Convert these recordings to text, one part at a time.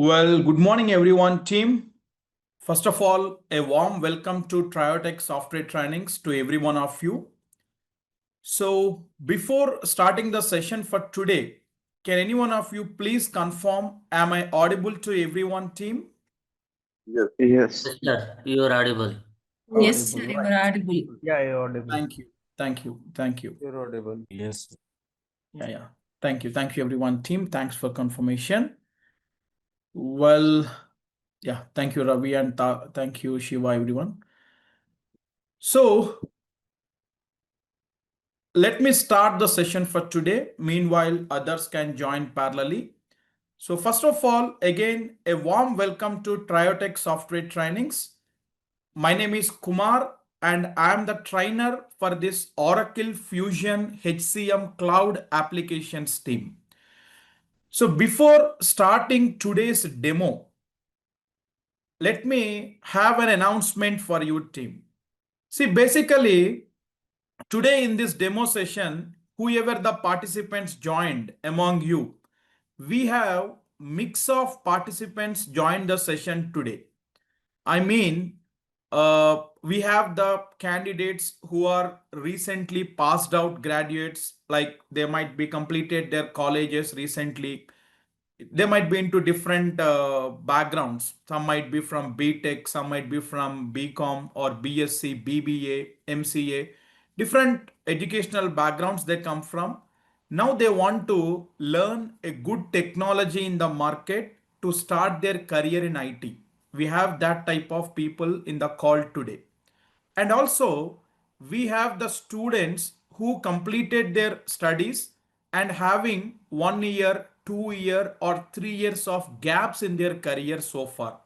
Well, good morning, everyone, team. First of all, a warm welcome to TrioTech software trainings to every one of you. So before starting the session for today, can any one of you please confirm, am I audible to everyone, team? Yes. Yes. Yes, sir. You are audible. Yes, sir, Audible, you right. are audible. Yeah, you're audible. Thank you. Thank you. Thank you. You're audible. Yes. Yeah. Thank you. Thank you, everyone, team. Thanks for confirmation. Well, yeah, thank you, Ravi, and thank you, Shiva, everyone. So let me start the session for today. Meanwhile, others can join parallelly. So first of all, again, a warm welcome to TrioTech Software Trainings. My name is Kumar and I am the trainer for this Oracle Fusion HCM Cloud Applications team. So before starting today's demo, let me have an announcement for you, team. See, basically, today in this demo session, whoever the participants joined among you, we have mix of participants joined the session today. I mean, we have the candidates who are recently passed out graduates, like they might be completed their colleges recently. They might be into different backgrounds. Some might be from BTech, some might be from BCom or BSc, BBA, MCA, different educational backgrounds they come from. Now they want to learn a good technology in the market to start their career in IT. We have that type of people in the call today. And also, we have the students who completed their studies and having 1 year, 2 year, or 3 years of gaps in their career so far.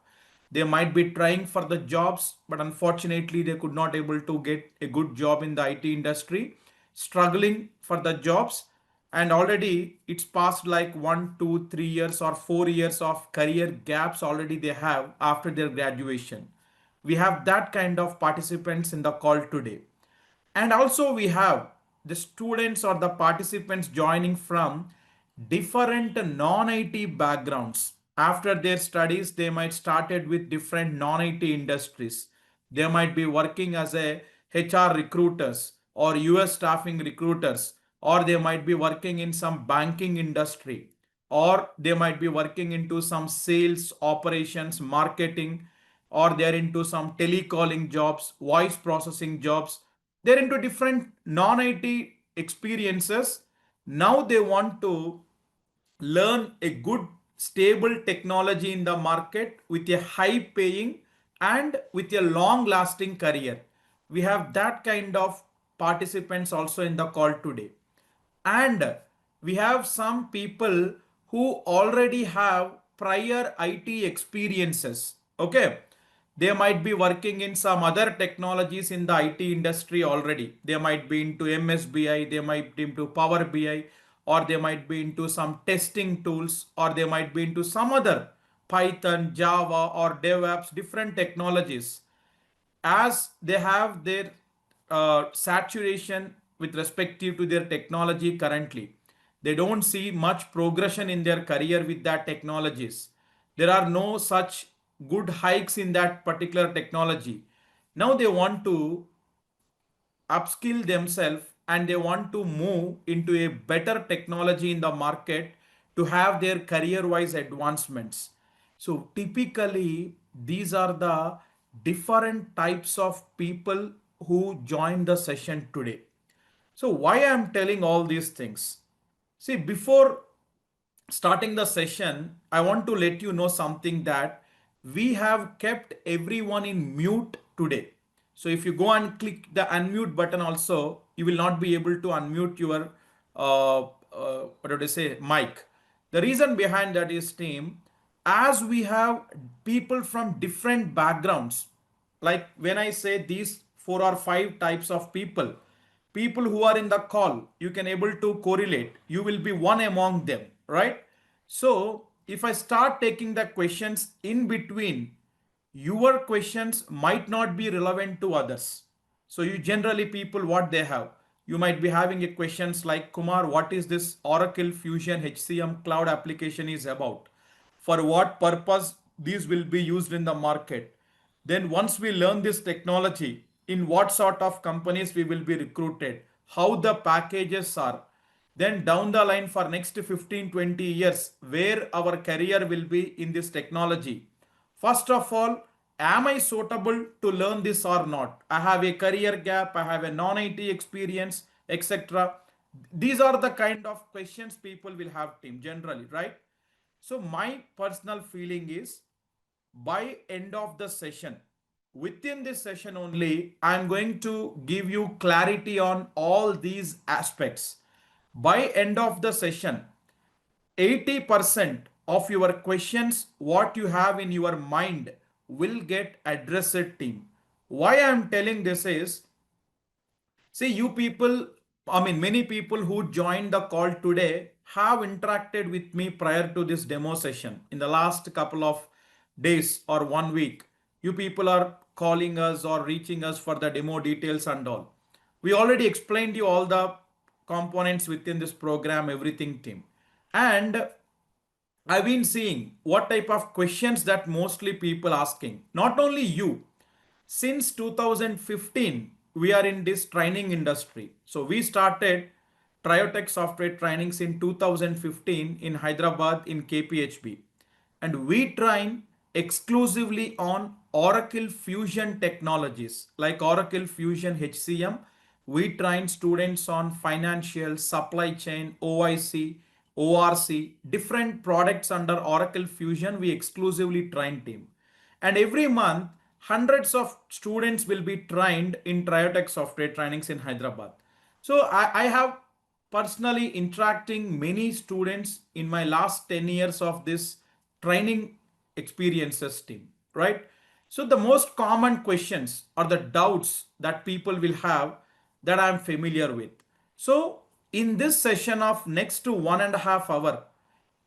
They might be trying for the jobs, but unfortunately, they could not able to get a good job in the IT industry, struggling for the jobs. And already it's past like 1, 2, 3 years or 4 years of career gaps already they have after their graduation. We have that kind of participants in the call today. And also we have the students or the participants joining from different non-IT backgrounds. After their studies, they might started with different non-IT industries. They might be working as a HR recruiters or US staffing recruiters, or they might be working in some banking industry, or they might be working into some sales operations, marketing, or they're into some telecalling jobs, voice processing jobs. They're into different non-IT experiences. Now they want to learn a good stable technology in the market with a high paying and with a long lasting career. We have that kind of participants also in the call today. And we have some people who already have prior IT experiences. Okay. They might be working in some other technologies in the IT industry already. They might be into MSBI, they might be into Power BI, or they might be into some testing tools, or they might be into some other Python, Java, or DevOps, different technologies. As they have their saturation with respective to their technology currently, they don't see much progression in their career with that technologies. There are no such good hikes in that particular technology. Now they want to upskill themselves and they want to move into a better technology in the market to have their career wise advancements. So typically these are the different types of people who join the session today. So why I'm telling all these things? See, before starting the session, I want to let you know something that we have kept everyone in mute today. So if you go and click the unmute button also, you will not be able to unmute your, what do I say, mic. The reason behind that is, team, as we have people from different backgrounds, like when I say these 4 or 5 types of people who are in the call, you can able to correlate, you will be one among them, right? So if I start taking the questions in between, your questions might not be relevant to others. So you generally people what they have, you might be having a questions like, Kumar, what is this Oracle Fusion HCM cloud application is about? for what purpose these will be used in the market. Then once we learn this technology, in what sort of companies we will be recruited, how the packages are, then down the line for next 15-20 years, where our career will be in this technology. First of all, am I suitable to learn this or not? I have a career gap, I have a non-IT experience, etc. These are the kind of questions people will have, team, generally, right? So my personal feeling is, by end of the session, within this session only, I'm going to give you clarity on all these aspects. By end of the session, 80% of your questions what you have in your mind will get addressed, team. Why I'm telling this is, see, you people, I mean, many people who joined the call today have interacted with me prior to this demo session in the last couple of days or 1 week. You people are calling us or reaching us for the demo details and all. We already explained you all the components within this program, everything, team. And I've been seeing what type of questions that mostly people asking. Not only you, since 2015, we are in this training industry. So we started TrioTech software trainings in 2015 in Hyderabad in KPHB. And we train exclusively on Oracle Fusion technologies like Oracle Fusion HCM. We train students on financial, supply chain, OIC, ORC, different products under Oracle Fusion. We exclusively train, team. And every month, hundreds of students will be trained in TrioTech software trainings in Hyderabad. So I have personally interacting many students in my last 10 years of this training experiences, team, right? So the most common questions or the doubts that people will have, that I'm familiar with. So in this session of next to 1.5 hours,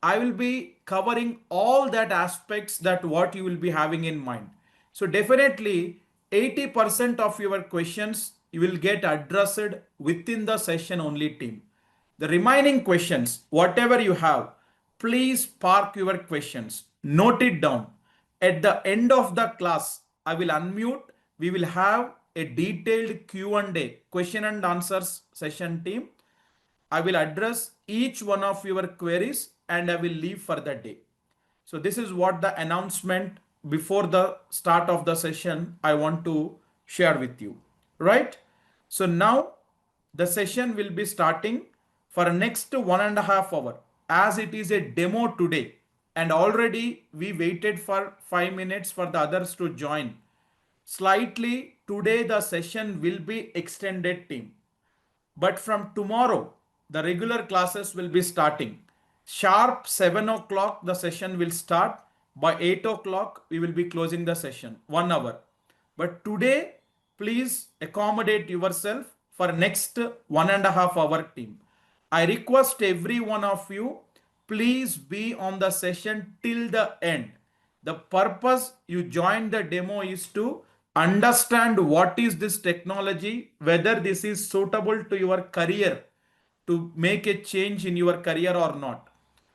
I will be covering all that aspects that what you will be having in mind. So definitely 80% of your questions you will get addressed within the session only, team. The remaining questions, whatever you have, please park your questions, note it down. At the end of the class, I will unmute. We will have a detailed Q&A, question and answers session, team. I will address each one of your queries and I will leave for the day. So this is what the announcement before the start of the session I want to share with you, right? So now the session will be starting for next 1.5 hours, as it is a demo today, and already we waited for 5 minutes for the others to join. Slightly today the session will be extended, team. But from tomorrow, the regular classes will be starting. Sharp 7 o'clock, the session will start. By 8 o'clock, we will be closing the session, 1 hour. But today, please accommodate yourself for next 1.5 hour, team. I request every one of you, please be on the session till the end. The purpose you join the demo is to understand what is this technology, whether this is suitable to your career, to make a change in your career or not.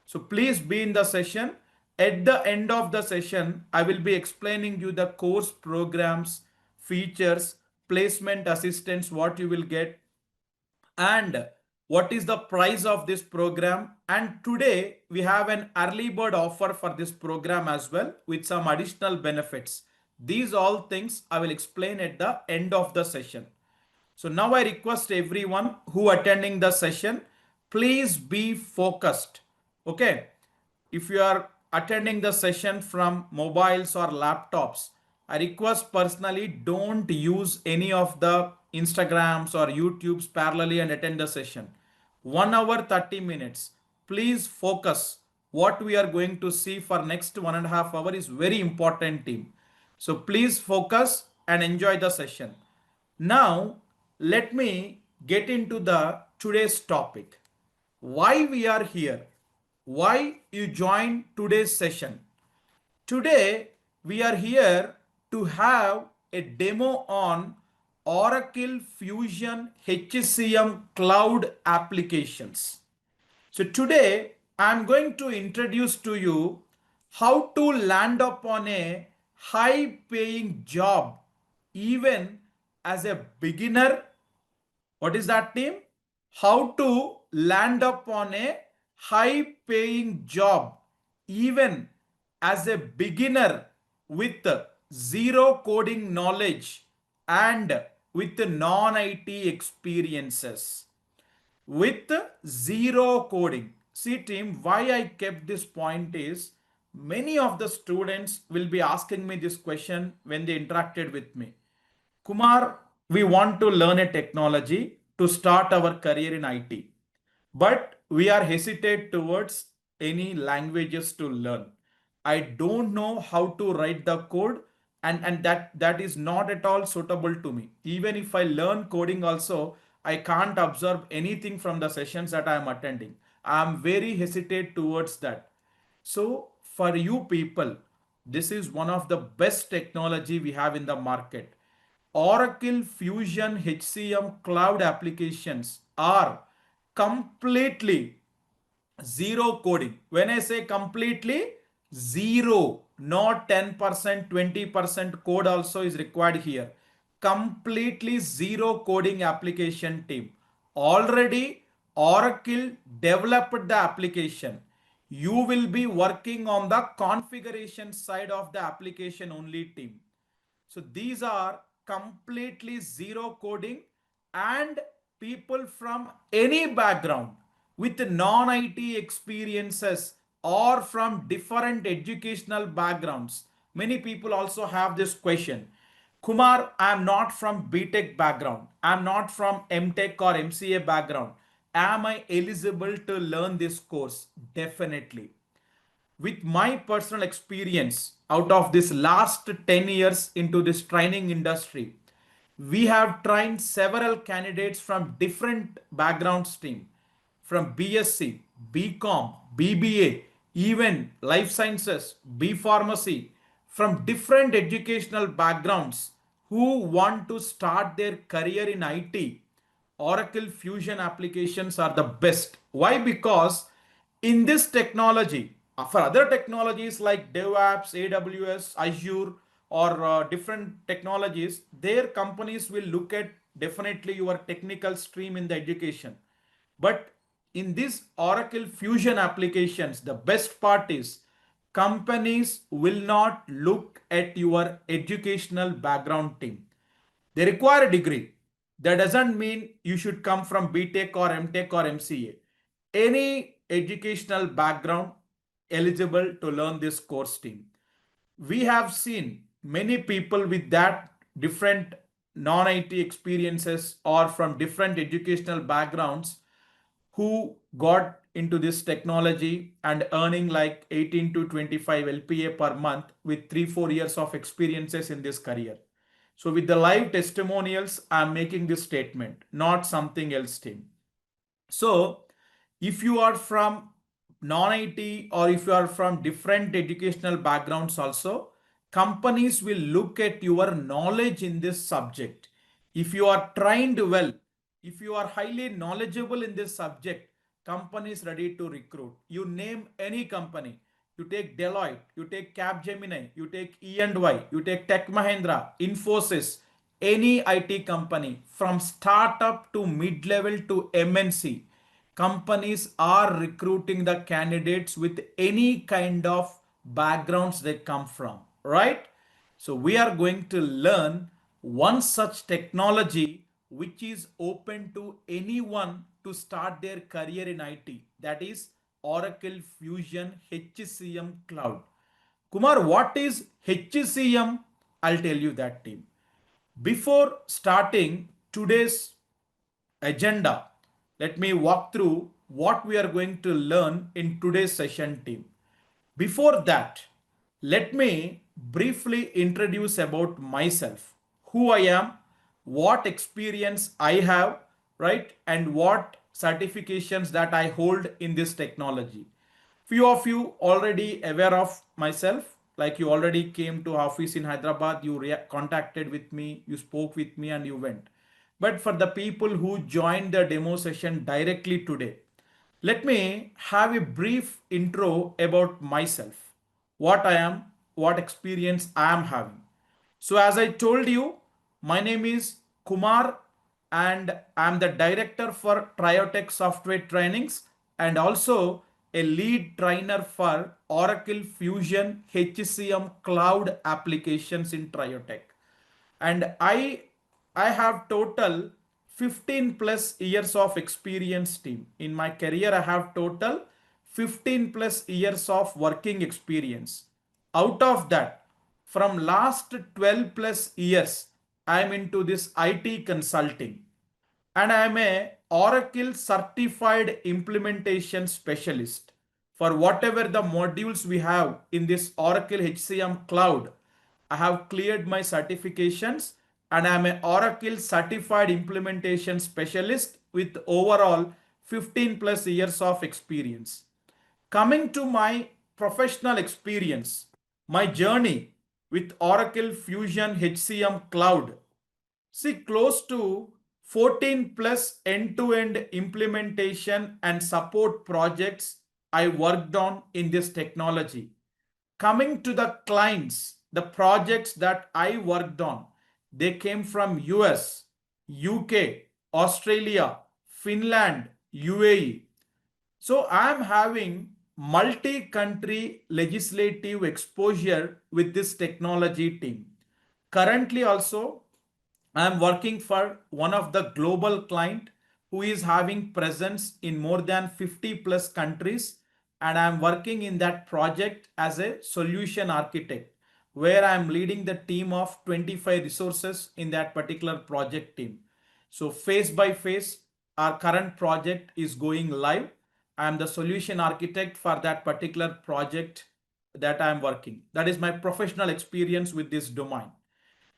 So please be in the session. At the end of the session, I will be explaining you the course programs, features, placement assistance, what you will get, and what is the price of this program. And today we have an early bird offer for this program as well with some additional benefits. These all things I will explain at the end of the session. So now I request everyone who attending the session, please be focused. Okay. If you are attending the session from mobiles or laptops, I request personally, don't use any of the Instagrams or YouTubes parallelly and attend the session. 1 hour 30 minutes. Please focus. What we are going to see for next 1.5 hours is very important, team. So please focus and enjoy the session. Now, let me get into the today's topic. Why we are here? Why you join today's session? Today, we are here to have a demo on Oracle Fusion HCM cloud applications. So today, I'm going to introduce to you how to land upon a high paying job even as a beginner. What is that, team? How to land upon a high paying job even as a beginner with zero coding knowledge and with non IT experiences. With zero coding. See, team, why I kept this point is many of the students will be asking me this question when they interacted with me. Kumar, we want to learn a technology to start our career in IT, but we are hesitate towards any languages to learn. I don't know how to write the code, and that is not at all suitable to me. Even if I learn coding also, I can't observe anything from the sessions that I am attending. I am very hesitate towards that. So for you people, this is one of the best technology we have in the market. Oracle Fusion HCM cloud applications are completely zero coding. When I say completely zero, not 10%, 20% code also is required here. Completely zero coding application, team. Already Oracle developed the application. You will be working on the configuration side of the application only, team. So these are completely zero coding, and people from any background with non-IT experiences or from different educational backgrounds. Many people also have this question. Kumar, I am not from BTech background. I am not from MTech or MCA background. Am I eligible to learn this course? Definitely. With my personal experience out of this last 10 years into this training industry, we have trained several candidates from different background stream, from BSc, BCom, BBA, even life sciences, B pharmacy, from different educational backgrounds who want to start their career in IT. Oracle Fusion applications are the best. Why? Because in this technology, for other technologies like DevOps, AWS, Azure, or different technologies, their companies will look at definitely your technical stream in the education. But in this Oracle Fusion applications, the best part is companies will not look at your educational background, team. They require a degree. That doesn't mean you should come from BTech or MTech or MCA. Any educational background eligible to learn this course, team. We have seen many people with that different non-IT experiences or from different educational backgrounds who got into this technology and earning like 18 to 25 LPA per month with 3 4 years of experiences in this career. So with the live testimonials, I'm making this statement, not something else, team. So if you are from non-IT or if you are from different educational backgrounds also, companies will look at your knowledge in this subject. If you are trained well, if you are highly knowledgeable in this subject, companies ready to recruit. You name any company. You take Deloitte, you take Capgemini, you take E&Y, you take Tech Mahindra, Infosys, any IT company from startup to mid-level to MNC, companies are recruiting the candidates with any kind of backgrounds they come from, right? So we are going to learn one such technology which is open to anyone to start their career in IT, that is Oracle Fusion HCM Cloud. Kumar, what is HCM? I'll tell you that, team. Before starting today's agenda, let me walk through what we are going to learn in today's session, team. Before that, let me briefly introduce about myself, who I am, what experience I have, right, and what certifications that I hold in this technology. Few of you already aware of myself, like you already came to office in Hyderabad, you contacted with me, you spoke with me, and you went. But for the people who joined the demo session directly today, let me have a brief intro about myself. what experience I am having. So as I told you, my name is Kumar and I'm the director for TrioTech software trainings and also a lead trainer for Oracle Fusion HCM cloud applications in TrioTech. And I have total 15 plus years of experience team. In my career, I have total 15 plus years of working experience. Out of that, from last 12 plus years, I am into this IT consulting and I am a Oracle certified implementation specialist for whatever the modules we have in this Oracle HCM cloud. I have cleared my certifications and I am an Oracle certified implementation specialist with overall 15 plus years of experience. Coming to my professional experience, my journey with Oracle Fusion HCM Cloud. See, close to 14 plus end-to-end implementation and support projects I worked on in this technology. Coming to the clients, the projects that I worked on, they came from US, UK, Australia, Finland, UAE. So I am having multi-country legislative exposure with this technology team. Currently also, I am working for one of the global client who is having presence in more than 50 plus countries and I am working in that project as a solution architect where I am leading the team of 25 resources in that particular project team. So phase by phase, our current project is going live. I am the solution architect for that particular project that I am working. That is my professional experience with this domain.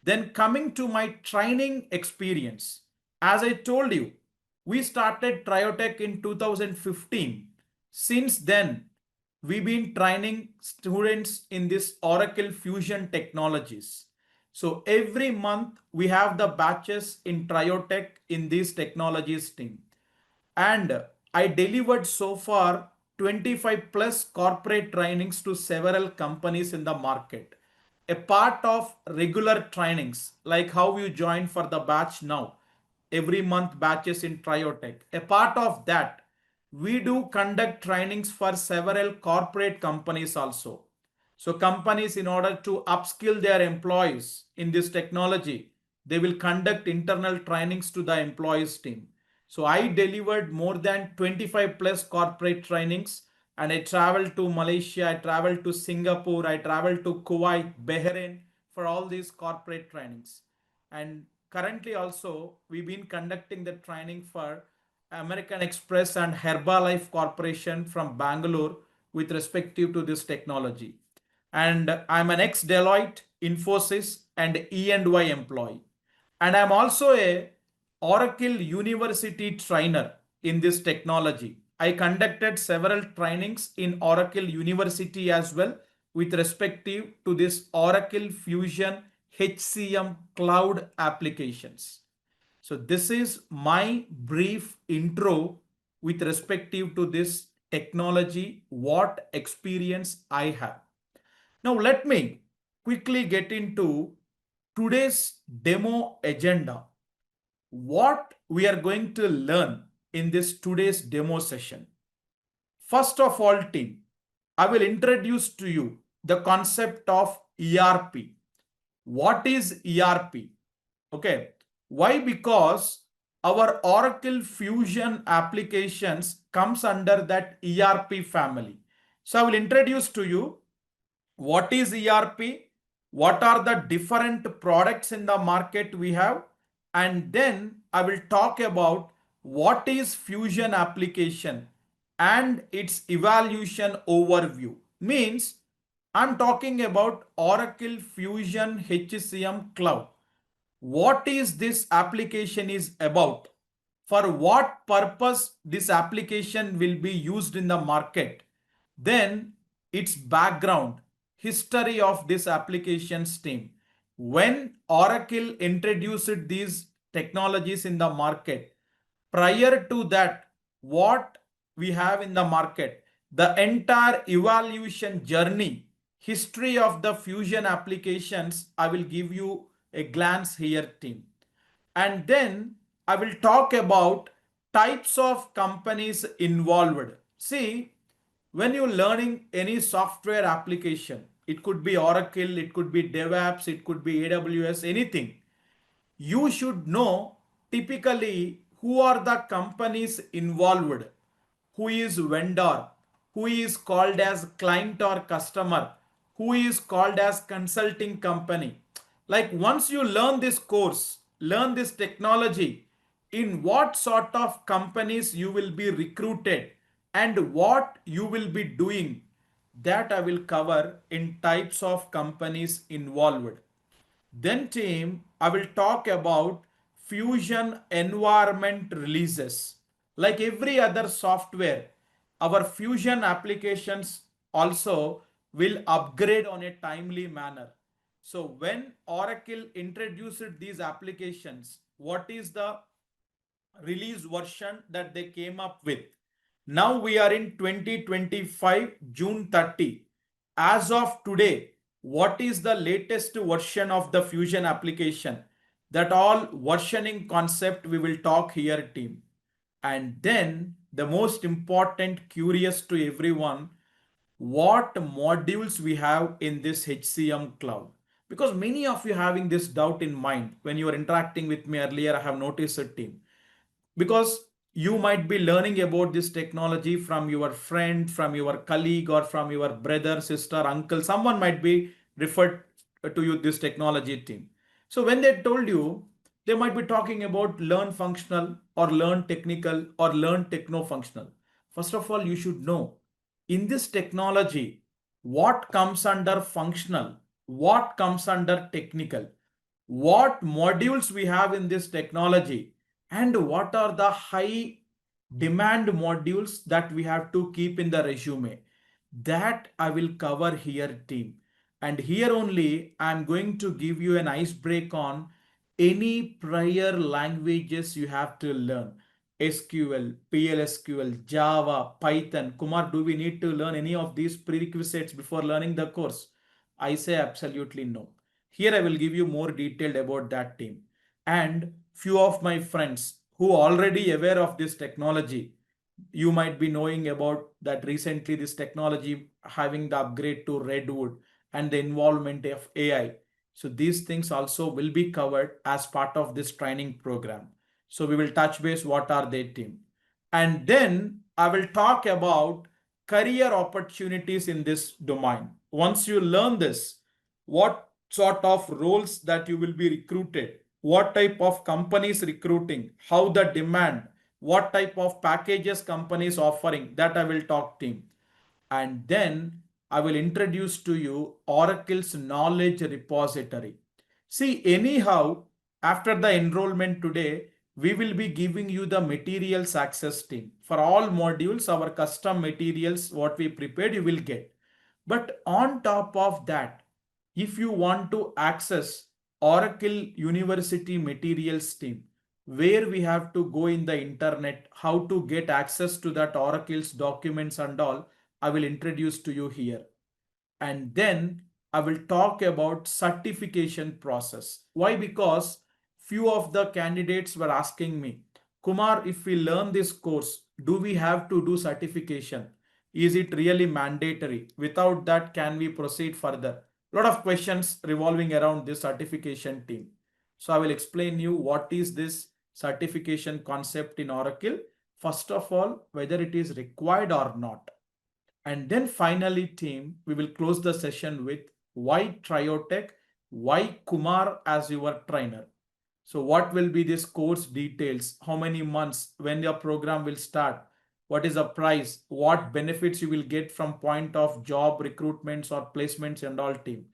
Then coming to my training experience, as I told you, we started TrioTech in 2015. Since then, we've been training students in this Oracle Fusion technologies. So every month we have the batches in TrioTech in these technologies team. And I delivered so far 25 plus corporate trainings to several companies in the market. A part of regular trainings, like how you join for the batch now, every month batches in TrioTech. A part of that, we do conduct trainings for several corporate companies also. So companies, in order to upskill their employees in this technology, they will conduct internal trainings to the employees team. So I delivered more than 25 plus corporate trainings and I traveled to Malaysia, I traveled to Singapore, I traveled to Kuwait, Bahrain for all these corporate trainings. And currently also we've been conducting the training for American Express and Herbalife Corporation from Bangalore with respective to this technology. And I'm an ex-Deloitte, Infosys and E&Y employee. And I'm also a Oracle University trainer in this technology. I conducted several trainings in Oracle University as well with respective to this Oracle Fusion HCM cloud applications. So this is my brief intro with respective to this technology, what experience I have. Now let me quickly get into today's demo agenda. What we are going to learn in this today's demo session. First of all, team, I will introduce to you the concept of ERP. What is ERP? Okay. Why? Because our Oracle Fusion applications comes under that ERP family. So I will introduce to you what is ERP, what are the different products in the market we have, and then I will talk about what is Fusion application and its evaluation overview. Means I'm talking about Oracle Fusion HCM Cloud. What is this application is about? For what purpose this application will be used in the market? Then its background, history of this applications team. When Oracle introduced these technologies in the market, prior to that, what we have in the market, the entire evaluation journey history of the Fusion applications, I will give you a glance here, team. And then I will talk about types of companies involved. See, when you're learning any software application, it could be Oracle, it could be DevOps, it could be AWS, anything, you should know typically who are the companies involved, who is vendor, who is called as client or customer, who is called as consulting company. Like once you learn this course, learn this technology, in what sort of companies you will be recruited and what you will be doing, that I will cover in types of companies involved. Then team, I will talk about Fusion environment releases. Like every other software, our Fusion applications also will upgrade on a timely manner. So when Oracle introduced these applications, what is the release version that they came up with? Now we are in 2025, June 30. As of today, what is the latest version of the Fusion application? That all versioning concept we will talk here, team. And then the most important, curious to everyone, what modules we have in this HCM cloud. Because many of you having this doubt in mind when you are interacting with me earlier, I have noticed it, team, because you might be learning about this technology from your friend, from your colleague, or from your brother, sister, uncle. Someone might be referred to you this technology, team. So when they told you, they might be talking about learn functional or learn technical or learn techno functional. First of all, you should know in this technology what comes under functional, what comes under technical, what modules we have in this technology, and what are the high demand modules that we have to keep in the resume. That I will cover here, team. And here only I'm going to give you an ice break on any prior languages you have to learn. SQL, PLSQL, Java, Python. Kumar, do we need to learn any of these prerequisites before learning the course? I say absolutely no. Here I will give you more detailed about that, team. And few of my friends who already aware of this technology, you might be knowing about that recently this technology having the upgrade to Redwood and the involvement of AI. So these things also will be covered as part of this training program. So we will touch base what are they, team. And then I will talk about career opportunities in this domain. Once you learn this, what sort of roles that you will be recruited, what type of companies recruiting, how the demand, what type of packages companies offering, that I will talk, team. And then I will introduce to you Oracle's knowledge repository. See, anyhow, after the enrollment today, we will be giving you the materials access, team. For all modules, our custom materials, what we prepared, you will get. But on top of that, if you want to access Oracle University materials, team, where we have to go in the internet, how to get access to that Oracle's documents and all, I will introduce to you here. And then I will talk about certification process. Why? Because few of the candidates were asking me, Kumar, if we learn this course, do we have to do certification? Is it really mandatory? Without that, can we proceed further? A lot of questions revolving around this certification, team. So I will explain you what is this certification concept in Oracle. First of all, whether it is required or not. And then finally, team, we will close the session with why TrioTech, why Kumar as your trainer. So what will be this course details, how many months, when your program will start, what is the price, what benefits you will get from point of job recruitments or placements and all, team.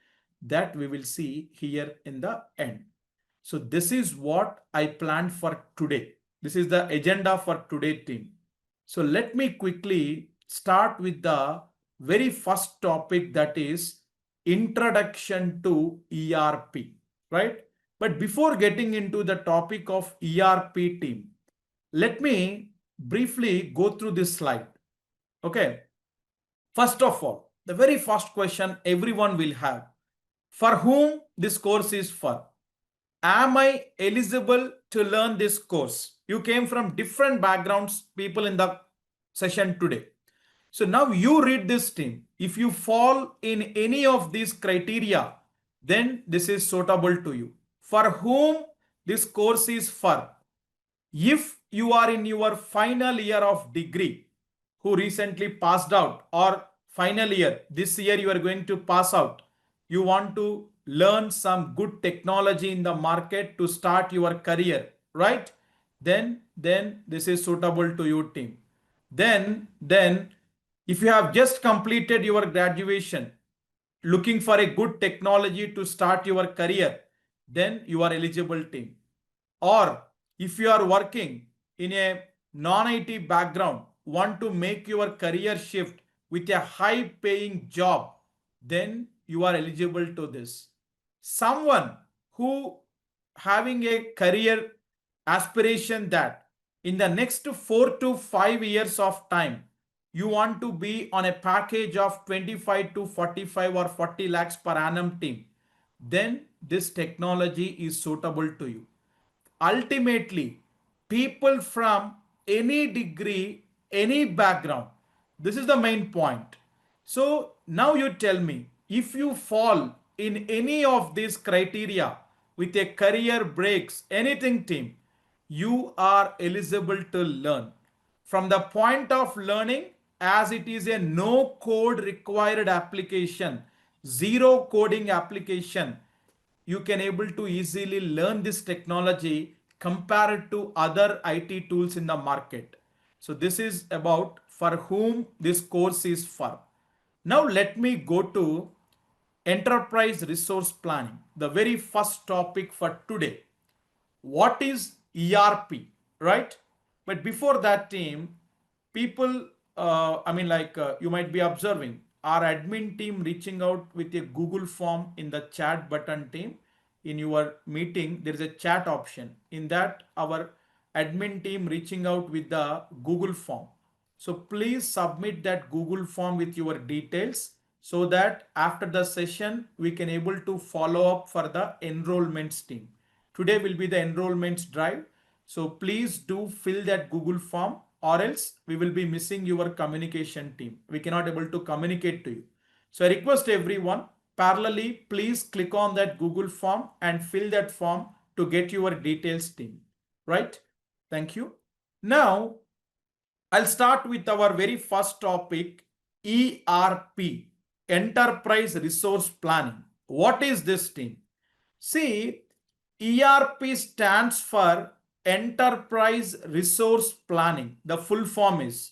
That we will see here in the end. So this is what I planned for today. This is the agenda for today, team. So let me quickly start with the very first topic, that is introduction to ERP, right? But before getting into the topic of ERP, team, let me briefly go through this slide. Okay. First of all, The very first question everyone will have. For whom this course is for? Am I eligible to learn this course? You came from different backgrounds, people in the session today. So now you read this team. If you fall in any of these criteria, then this is suitable to you. For whom this course is for? If you are in your final year of degree, who recently passed out, or final year, this year you are going to pass out, you want to learn some good technology in the market to start your career, right? Then this is suitable to your team. Then if you have just completed your graduation, looking for a good technology to start your career, then you are eligible team. Or if you are working in a non-IT background, want to make your career shift with a high paying job, then you are eligible to this. Someone who having a career aspiration that in the next 4 to 5 years of time, you want to be on a package of 25 to 45 or 40 lakhs per annum team, then this technology is suitable to you. Ultimately, people from any degree, any background, this is the main point. So now you tell me, if you fall in any of these criteria with a career breaks, anything team, you are eligible to learn. From the point of learning, as it is a no code required application, zero coding application, you can able to easily learn this technology compared to other IT tools in the market. So this is about for whom this course is for. Now let me go to enterprise resource planning, the very first topic for today. What is ERP, right? But before that team, people, you might be observing our admin team reaching out with a Google form in the chat button team. In your meeting, there is a chat option. In that, our admin team reaching out with the Google form. So please submit that Google form with your details so that after the session, we can able to follow up for the enrollments team. Today will be the enrollments drive. So please do fill that Google form or else we will be missing your communication team. We cannot able to communicate to you. So I request everyone, parallelly, please click on that Google form and fill that form to get your details team, right? Thank you. Now, I'll start with our very first topic, ERP, Enterprise Resource Planning. What is this team? See, ERP stands for Enterprise Resource Planning. The full form is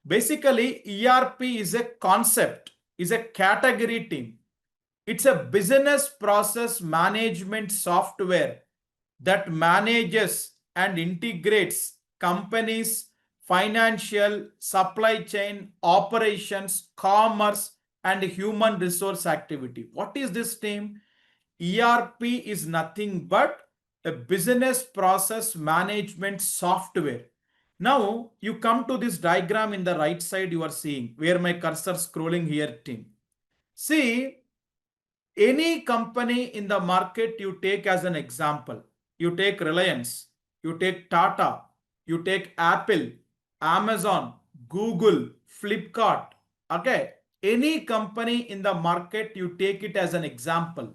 basically ERP is a concept, is a category team. It's a business process management software that manages and integrates companies' financial, supply chain, operations, commerce, and human resource activity. What is this team? ERP is nothing but a business process management software. Now you come to this diagram in the right side you are seeing where my cursor scrolling here team. See, any company in the market you take as an example, you take Reliance, you take Tata, you take Apple, Amazon, Google, Flipkart, okay, any company in the market you take it as an example.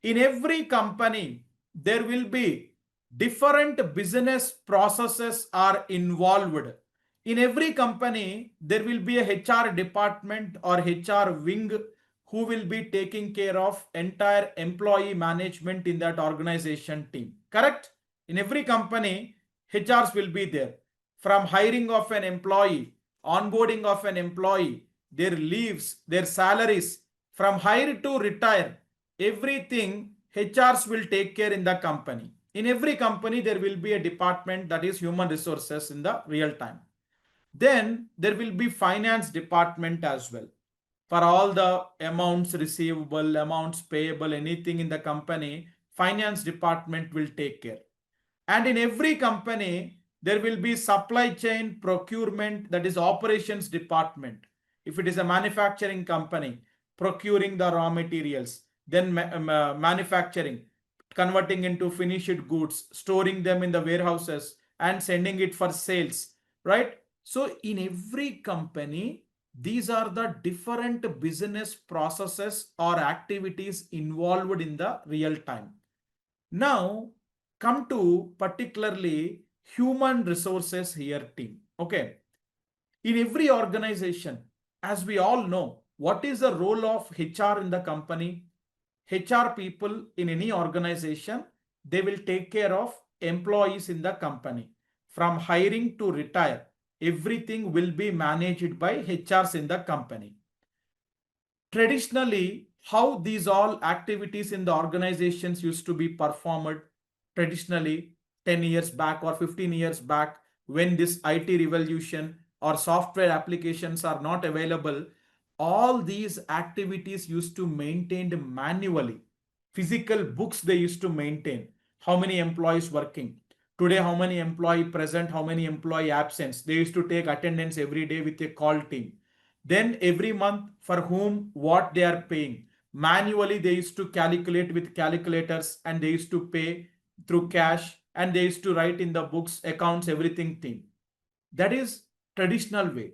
In every company, there will be different business processes are involved. In every company, there will be a HR department or HR wing who will be taking care of entire employee management in that organization team. Correct? In every company, HRs will be there. From hiring of an employee, onboarding of an employee, their leaves, their salaries, from hire to retire, everything HRs will take care in the company. In every company, there will be a department that is human resources in the real time. Then there will be finance department as well. For all the amounts receivable, amounts payable, anything in the company, finance department will take care. And in every company, there will be supply chain procurement, that is operations department. If it is a manufacturing company, procuring the raw materials, then manufacturing, converting into finished goods, storing them in the warehouses, and sending it for sales, right? So in every company, these are the different business processes or activities involved in the real time. Now, come to particularly human resources here team. Okay. In every organization, as we all know, what is the role of HR in the company? HR people in any organization, they will take care of employees in the company. From hiring to retire, everything will be managed by HRs in the company. Traditionally, how these all activities in the organizations used to be performed traditionally 10 years back or 15 years back, when this IT revolution or software applications are not available, all these activities used to maintained manually. Physical books they used to maintain. How many employees working? Today, how many employee present, how many employee absence? They used to take attendance every day with a call team. Then every month for whom what they are paying. Manually, they used to calculate with calculators and they used to pay through cash and they used to write in the books, accounts, everything thing. That is traditional way.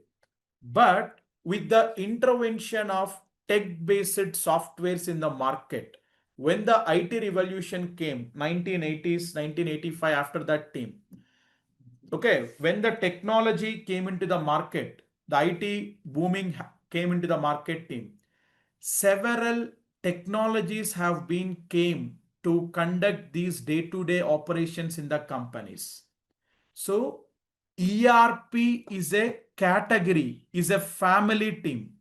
But with the intervention of tech-based softwares in the market, when the IT revolution came, 1980s, 1985, after that team, okay, when the technology came into the market, the IT booming came into the market team, several technologies have been came to conduct these day-to-day operations in the companies. So ERP is a category, is a family team.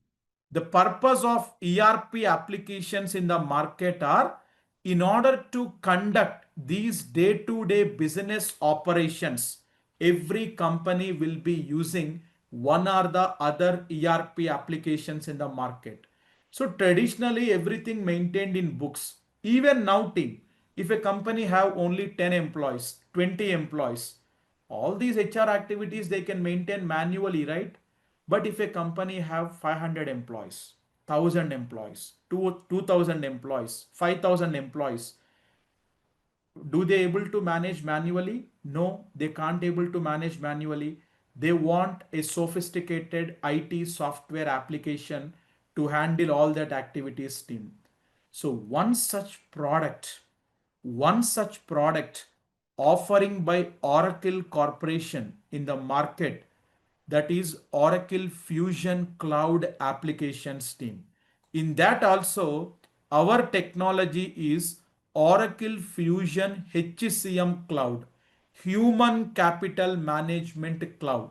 The purpose of ERP applications in the market are in order to conduct these day-to-day business operations. Every company will be using one or the other ERP applications in the market. So traditionally everything maintained in books. Even now team, if a company have only 10 employees, 20 employees, all these HR activities they can maintain manually, right? But if a company have 500 employees, 1000 employees, 2000 employees, 5000 employees, do they able to manage manually? No, they can't able to manage manually. They want a sophisticated IT software application to handle all that activities team. So one such product offering by Oracle Corporation in the market, that is Oracle Fusion Cloud Applications team. In that also, our technology is Oracle Fusion HCM Cloud, Human Capital Management Cloud.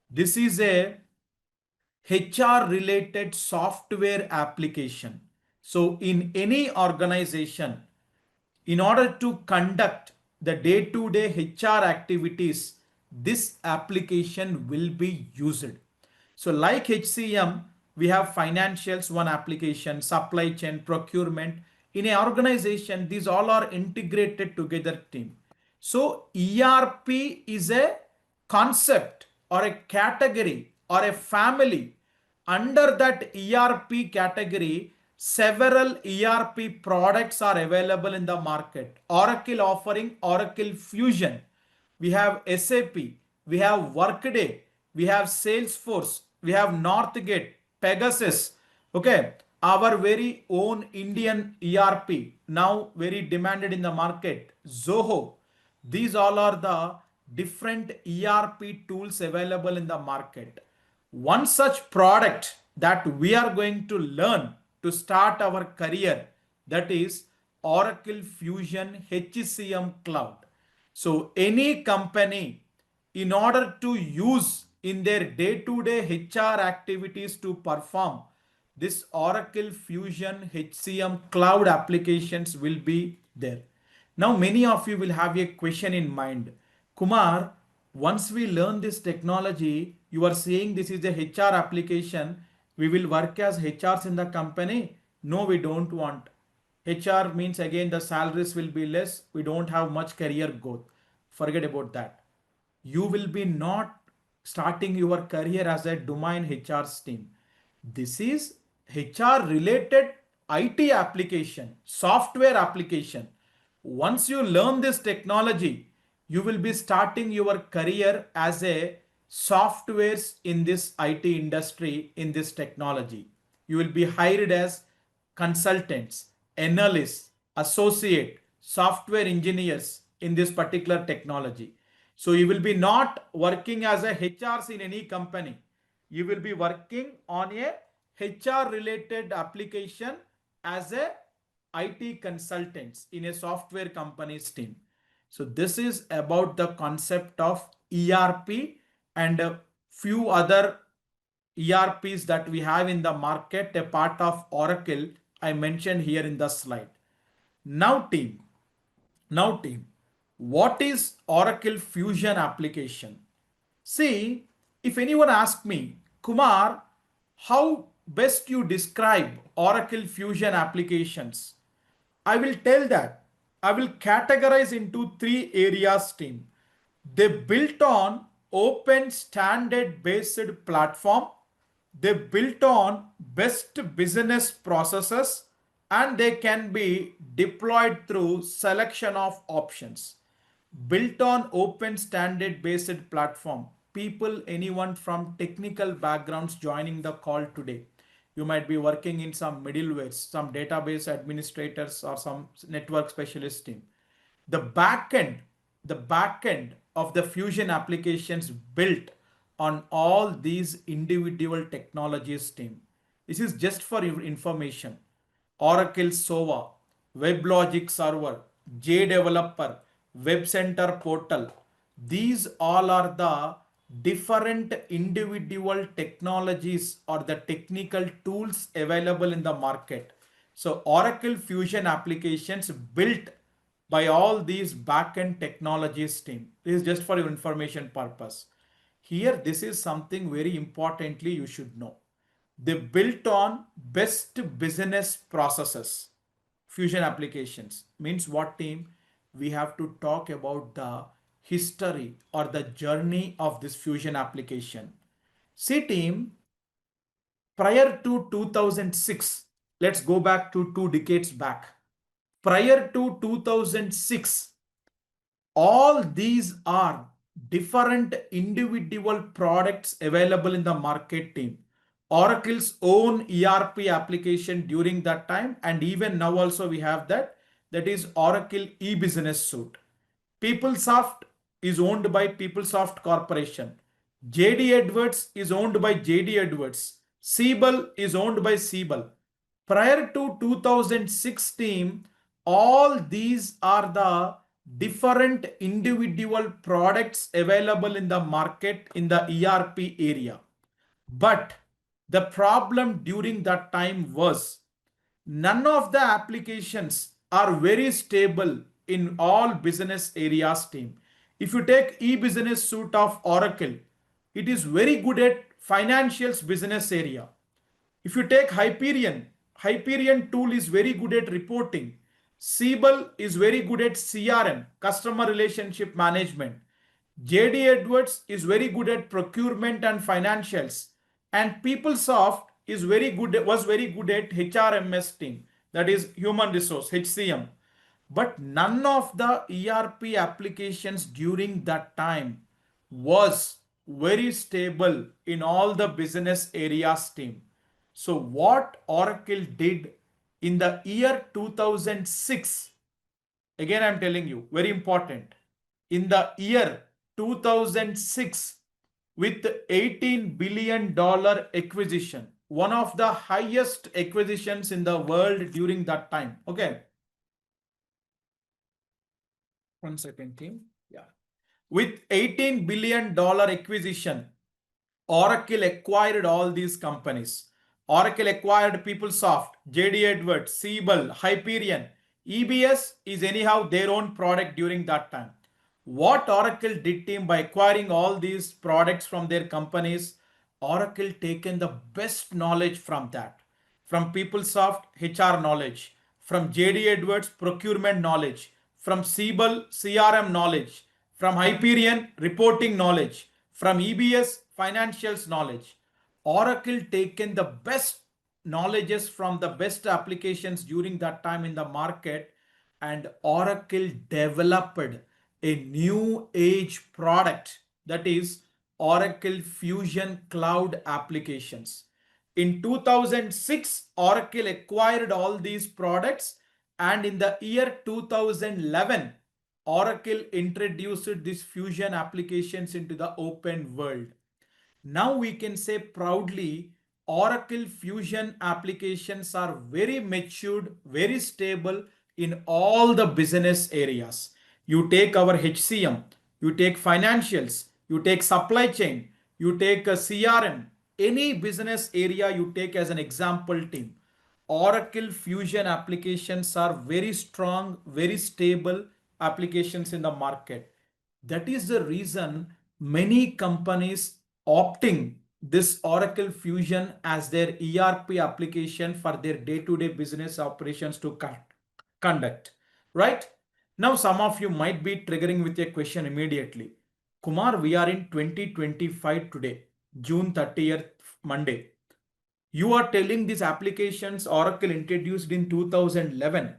This is a HR related software application. So in any organization, in order to conduct the day-to-day HR activities, this application will be used. So like HCM, we have financials, one application, supply chain, procurement. In an organization, these all are integrated together team. So ERP is a concept or a category or a family. Under that ERP category, several ERP products are available in the market. Oracle offering Oracle Fusion. We have SAP, we have Workday, we have Salesforce, we have Northgate, Pegasus. Okay, our very own Indian ERP, now very demanded in the market, Zoho. These all are the different ERP tools available in the market. One such product that we are going to learn to start our career, that is Oracle Fusion HCM Cloud. So any company, in order to use in their day-to-day HR activities to perform, this Oracle Fusion HCM cloud applications will be there. Now, many of you will have a question in mind. Kumar, once we learn this technology, you are saying this is a HR application, we will work as HRs in the company? No, we don't want. HR means again the salaries will be less. We don't have much career growth. Forget about that. You will be not starting your career as a domain HR team. This is HR related IT application, software application. Once you learn this technology, you will be starting your career as a softwares in this IT industry in this technology. You will be hired as consultants, analysts, associate, software engineers in this particular technology. So you will be not working as a HRs in any company. You will be working on a HR related application as a IT consultants in a software company's team. So this is about the concept of ERP and a few other ERPs that we have in the market, a part of Oracle I mentioned here in the slide. Now team, what is Oracle Fusion application? See, if anyone asks me, Kumar, how best you describe Oracle Fusion applications? I will tell that I will categorize into three areas, team. They built on open standard based platform. They built on best business processes and they can be deployed through selection of options. Built on open standard based platform. People, anyone from technical backgrounds joining the call today. You might be working in some middlewares, some database administrators or some network specialist team. The backend, the backend of the Fusion applications built on all these individual technologies team. This is just for your information. Oracle Sova, WebLogic Server, JDeveloper, Web Center Portal. These all are the different individual technologies or the technical tools available in the market. So Oracle Fusion applications built by all these backend technologies team. This is just for your information purpose. Here, this is something very importantly you should know. They built on best business processes. Fusion applications means what team? We have to talk about the history or the journey of this Fusion application. See team, prior to 2006, let's go back to 2 decades back. Prior to 2006, all these are different individual products available in the market team. Oracle's own ERP application during that time, and even now also we have that. That is Oracle e-business suite. PeopleSoft is owned by PeopleSoft Corporation. JD Edwards is owned by JD Edwards. Siebel is owned by Siebel. Prior to 2016, all these are the different individual products available in the market in the ERP area. But the problem during that time was none of the applications are very stable in all business areas team. If you take e-business suite of Oracle, it is very good at financials business area. If you take Hyperion, Hyperion tool is very good at reporting. Siebel is very good at CRM, customer relationship management. JD Edwards is very good at procurement and financials. And PeopleSoft is was very good at HRMS team, that is human resource, HCM. But none of the ERP applications during that time was very stable in all the business areas team. So what Oracle did in the year 2006, again I'm telling you, very important, in the year 2006, with $18 billion acquisition, one of the highest acquisitions in the world during that time. Okay. 1 second, team. Yeah. With $18 billion acquisition, Oracle acquired all these companies. Oracle acquired PeopleSoft, JD Edwards, Siebel, Hyperion. EBS is anyhow their own product during that time. What Oracle did team by acquiring all these products from their companies, Oracle taken the best knowledge from that. From PeopleSoft, HR knowledge. From JD Edwards, procurement knowledge. From Siebel, CRM knowledge. From Hyperion, reporting knowledge. From EBS, financials knowledge. Oracle taken the best knowledges from the best applications during that time in the market, and Oracle developed a new age product, that is Oracle Fusion Cloud applications. In 2006, Oracle acquired all these products, and in the year 2011, Oracle introduced these Fusion applications into the open world. Now we can say proudly Oracle Fusion applications are very matured, very stable in all the business areas. You take our HCM, you take financials, you take supply chain, you take a CRM, any business area you take as an example team. Oracle Fusion applications are very strong, very stable applications in the market. That is the reason many companies opting this Oracle Fusion as their ERP application for their day-to-day business operations to conduct. Right? Now, some of you might be triggering with a question immediately. Kumar, we are in 2025 today, June 30th, Monday. You are telling these applications Oracle introduced in 2011.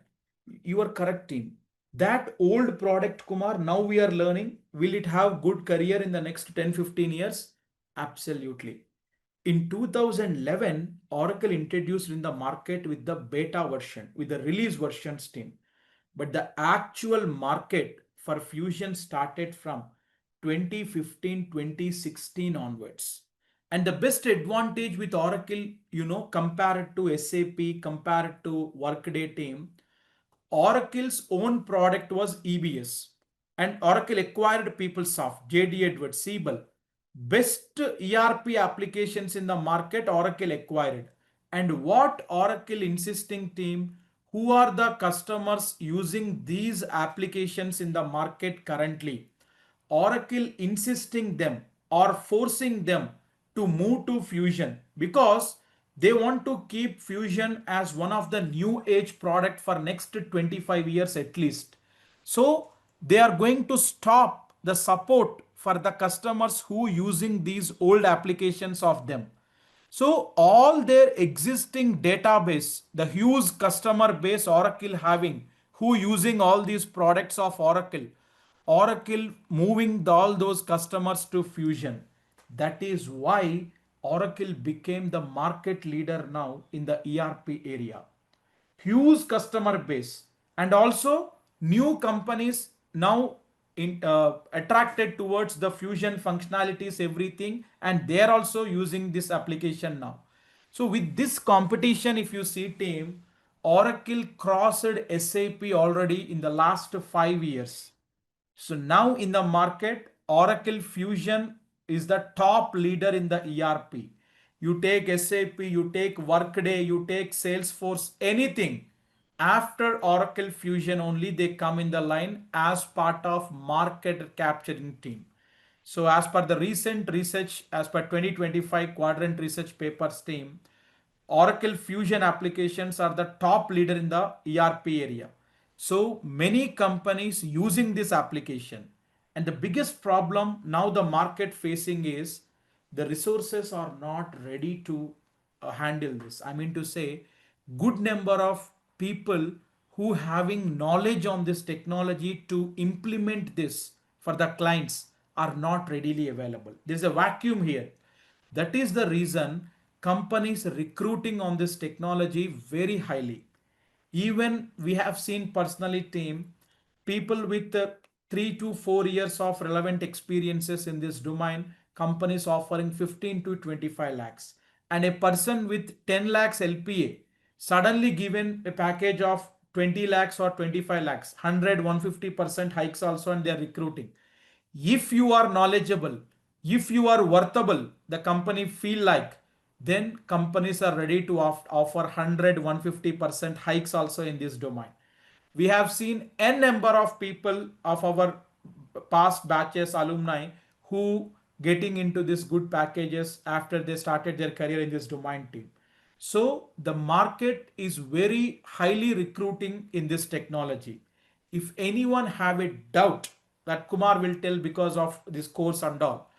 You are correct, team. That old product, Kumar, now we are learning, will it have good career in the next 10-15 years? Absolutely. In 2011, Oracle introduced in the market with the beta version, with the release versions team. But the actual market for Fusion started from 2015, 2016 onwards. And the best advantage with Oracle, compared to SAP, compared to Workday team, Oracle's own product was EBS, and Oracle acquired PeopleSoft, JD Edwards, Siebel. Best ERP applications in the market, Oracle acquired. And what Oracle insisting team, who are the customers using these applications in the market currently? Oracle insisting them or forcing them to move to Fusion because they want to keep Fusion as one of the new age product for next 25 years at least. So they are going to stop the support for the customers who using these old applications of them. So all their existing database, the huge customer base Oracle having, who using all these products of Oracle, Oracle moving all those customers to Fusion. That is why Oracle became the market leader now in the ERP area. Huge customer base, and also new companies now attracted towards the Fusion functionalities, everything, and they are also using this application now. So with this competition, if you see team, Oracle crossed SAP already in the last 5 years. So now in the market, Oracle Fusion is the top leader in the ERP. You take SAP, you take Workday, you take Salesforce, anything. After Oracle Fusion only they come in the line as part of market capturing team. So as per the recent research, as per 2025 quadrant research papers team, Oracle Fusion applications are the top leader in the ERP area. So many companies using this application. And the biggest problem now the market facing is the resources are not ready to handle this. I mean to say, good number of people who having knowledge on this technology to implement this for the clients are not readily available. There's a vacuum here. That is the reason companies recruiting on this technology very highly. Even we have seen personally team people with 3 to 4 years of relevant experiences in this domain, companies offering 15 to 25 lakhs, and a person with 10 lakhs LPA suddenly given a package of 20 lakhs or 25 lakhs, 100 150% hikes also, and they are recruiting. If you are knowledgeable, if you are worthable, the company feel like, then companies are ready to offer 100 150% hikes also in this domain. We have seen n number of people of our past batches alumni who getting into this good packages after they started their career in this domain team. So the market is very highly recruiting in this technology. If anyone have a doubt that Kumar will tell because of this course and all,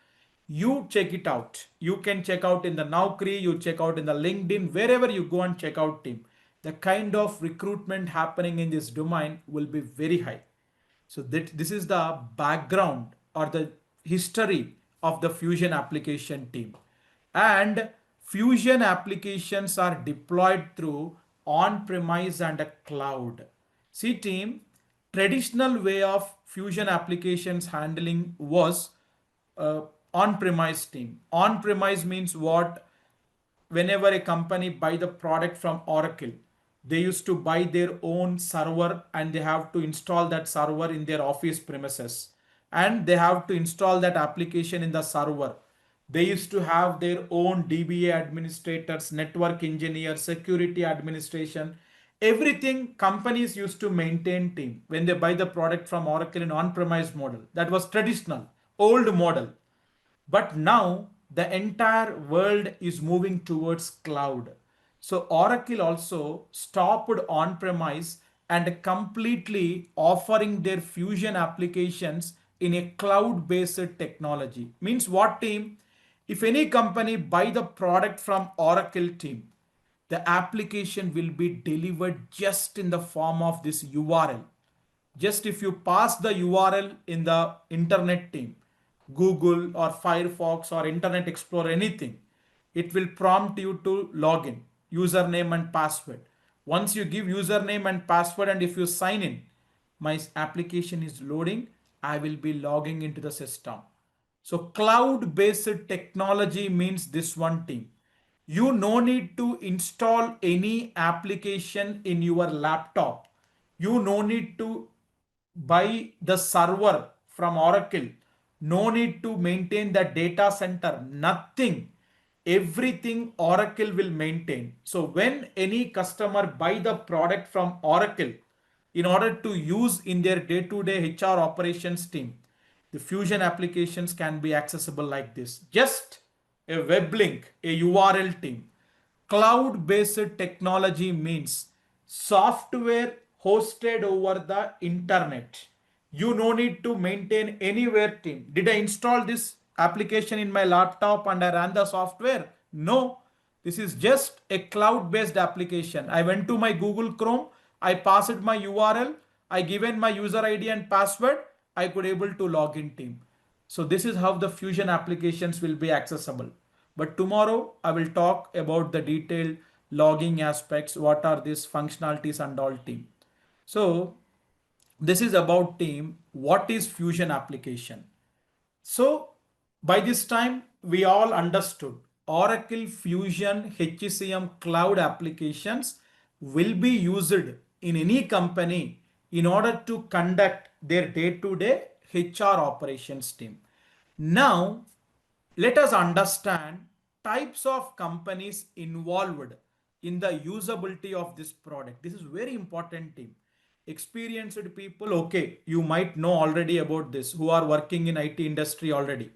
You check it out. You can check out in the Naukri, you check out in the LinkedIn, wherever you go and check out team. The kind of recruitment happening in this domain will be very high. So this is the background or the history of the Fusion application team. And Fusion applications are deployed through on-premise and a cloud. See team, traditional way of Fusion applications handling was uh, on-premise team. On-premise means what? Whenever a company buy the product from Oracle, they used to buy their own server and they have to install that server in their office premises, and they have to install that application in the server. They used to have their own DBA administrators, network engineers, security administration, everything companies used to maintain team when they buy the product from Oracle in on-premise model. That was traditional, old model. But now the entire world is moving towards cloud. So Oracle also stopped on premise and completely offering their Fusion applications in a cloud based technology. Means what team? If any company buy the product from Oracle team, the application will be delivered just in the form of this URL. Just if you pass the URL in the internet team, Google or Firefox or Internet Explorer, anything, it will prompt you to log in, username and password. Once you give username and password and if you sign in, my application is loading, I will be logging into the system. So cloud based technology means this one team. You no need to install any application in your laptop. You no need to buy the server from Oracle. No need to maintain the data center. Nothing. Everything Oracle will maintain. So when any customer buy the product from Oracle in order to use in their day-to-day HR operations team, the Fusion applications can be accessible like this. Just a web link, a URL team. Cloud-based technology means software hosted over the internet. You no need to maintain anywhere team. Did I install this application in my laptop and I ran the software? No. This is just a cloud-based application. I went to my Google Chrome, I passed my URL, I given my user ID and password, I could able to log in team. So this is how the Fusion applications will be accessible. But tomorrow I will talk about the detailed logging aspects, what are these functionalities and all team. So this is about team, what is Fusion application. So by this time, we all understood Oracle Fusion HCM cloud applications will be used in any company in order to conduct their day-to-day HR operations team. Now, let us understand types of companies involved in the usability of this product. This is very important team. Experienced people, okay, you might know already about this, who are working in IT industry already.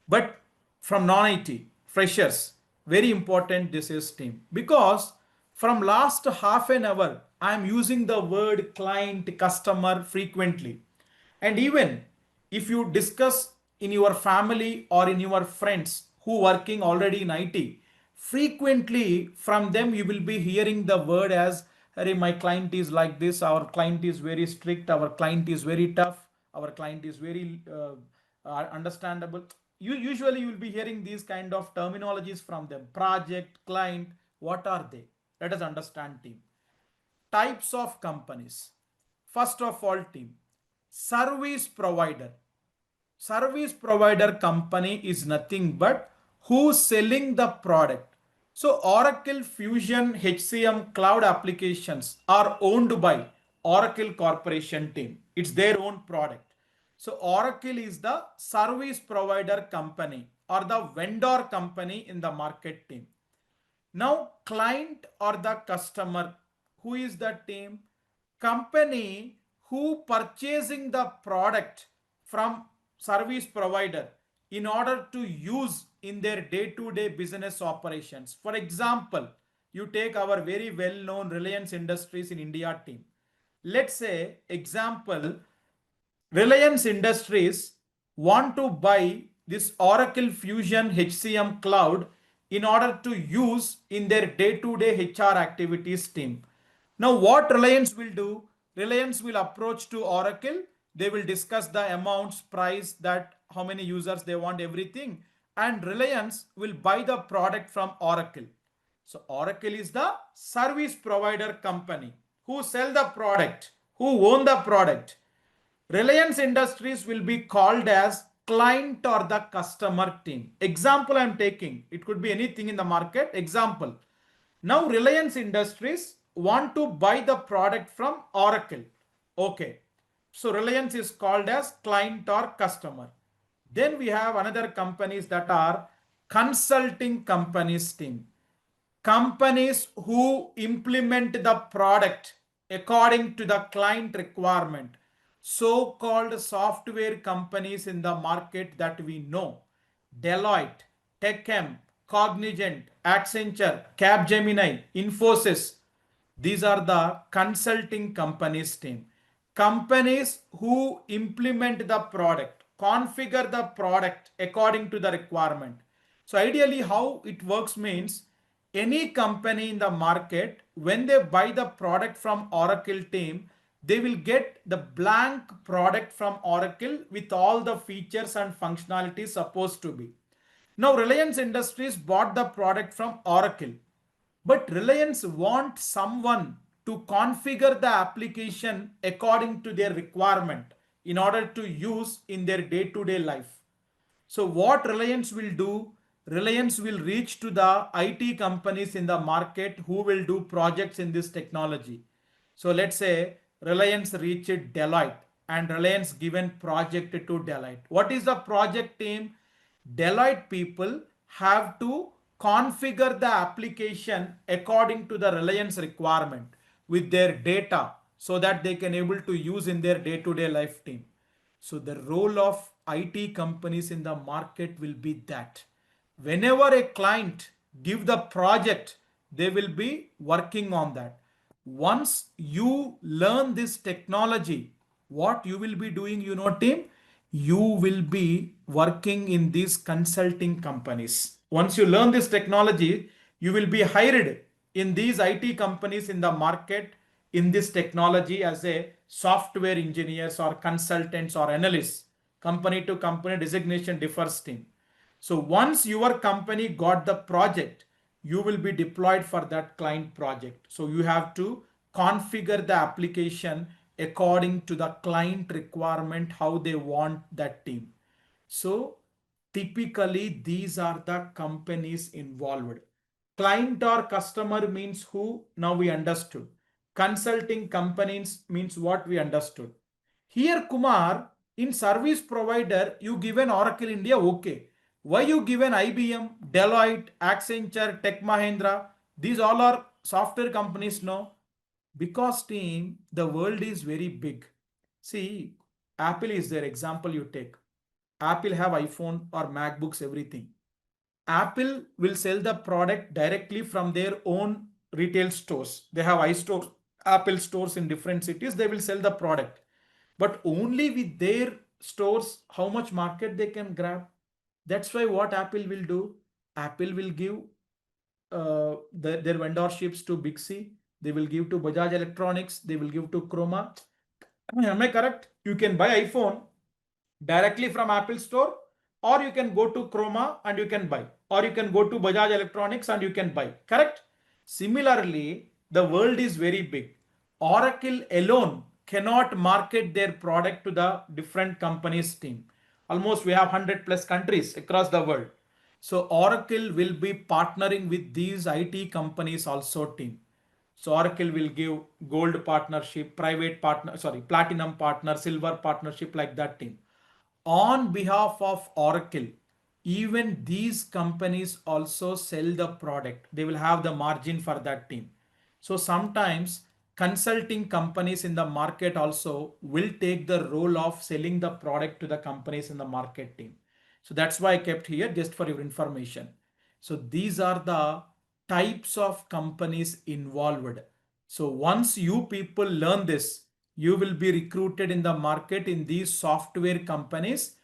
But from non-IT, freshers, very important this is team. Because from last half an hour, I am using the word client, customer frequently. And even if you discuss in your family or in your friends who working already in IT, frequently from them you will be hearing the word as, "Hey, my client is like this, our client is very strict, our client is very tough, our client is very understandable." You usually you will be hearing these kind of terminologies from them. Project, client, what are they? Let us understand team. Types of companies. First of all, team, service provider. Service provider company is nothing but who's selling the product. So Oracle Fusion HCM cloud applications are owned by Oracle Corporation team. It's their own product. So Oracle is the service provider company or the vendor company in the market team. Now, client or the customer, who is the team? Company who purchasing the product from service provider in order to use in their day-to-day business operations. For example, you take our very well-known Reliance Industries in India team. Let's say, example, Reliance Industries want to buy this Oracle Fusion HCM Cloud in order to use in their day-to-day HR activities team. Now, what Reliance will do? Reliance will approach to Oracle. They will discuss the amounts, price, that how many users they want, everything. And Reliance will buy the product from Oracle. So Oracle is the service provider company who sell the product, who own the product. Reliance Industries will be called as client or the customer team. Example I am taking, it could be anything in the market. Example, now Reliance Industries want to buy the product from Oracle. Okay, so Reliance is called as client or customer. Then we have another companies that are consulting companies team. Companies who implement the product according to the client requirement. So-called software companies in the market that we know. Deloitte, Techem, Cognizant, Accenture, Capgemini, Infosys. These are the consulting companies team. Companies who implement the product, configure the product according to the requirement. So ideally how it works means any company in the market, when they buy the product from Oracle team, they will get the blank product from Oracle with all the features and functionalities supposed to be. Now Reliance Industries bought the product from Oracle, but Reliance wants someone to configure the application according to their requirement in order to use in their day-to-day life. So what Reliance will do, Reliance will reach to the IT companies in the market who will do projects in this technology. So let's say Reliance reached Deloitte and Reliance given project to Deloitte. What is the project team? Deloitte people have to configure the application according to the Reliance requirement with their data so that they can able to use in their day-to-day life team. So the role of IT companies in the market will be that whenever a client give the project, they will be working on that. Once you learn this technology, what you will be doing, team, you will be working in these consulting companies. Once you learn this technology, you will be hired in these IT companies in the market in this technology as a software engineers or consultants or analysts. Company to company designation differs team. So once your company got the project, you will be deployed for that client project. So you have to configure the application according to the client requirement, how they want that team. So typically these are the companies involved. Client or customer means who, now we understood. Consulting companies means what we understood. Here Kumar, in service provider, you given Oracle India, okay. Why you given IBM, Deloitte, Accenture, Tech Mahindra? These all are software companies, no? Because team, the world is very big. See, Apple is their example you take. Apple have iPhone or MacBooks, everything. Apple will sell the product directly from their own retail stores. They have iStore, Apple stores in different cities. They will sell the product. But only with their stores, how much market they can grab. That's why what Apple will do, Apple will give their vendorships to Big C. They will give to Bajaj Electronics. They will give to Chroma. Am I correct? You can buy iPhone directly from Apple Store, or you can go to Chroma and you can buy, or you can go to Bajaj Electronics and you can buy. Correct? Similarly, the world is very big. Oracle alone cannot market their product to the different companies team. Almost we have 100 plus countries across the world. So Oracle will be partnering with these IT companies also team. So Oracle will give gold partnership, private partner, sorry, platinum partner, silver partnership, like that team. On behalf of Oracle, even these companies also sell the product. They will have the margin for that team. So sometimes consulting companies in the market also will take the role of selling the product to the companies in the market team. So that's why I kept here just for your information. So these are the types of companies involved. So once you people learn this, you will be recruited in the market in these software companies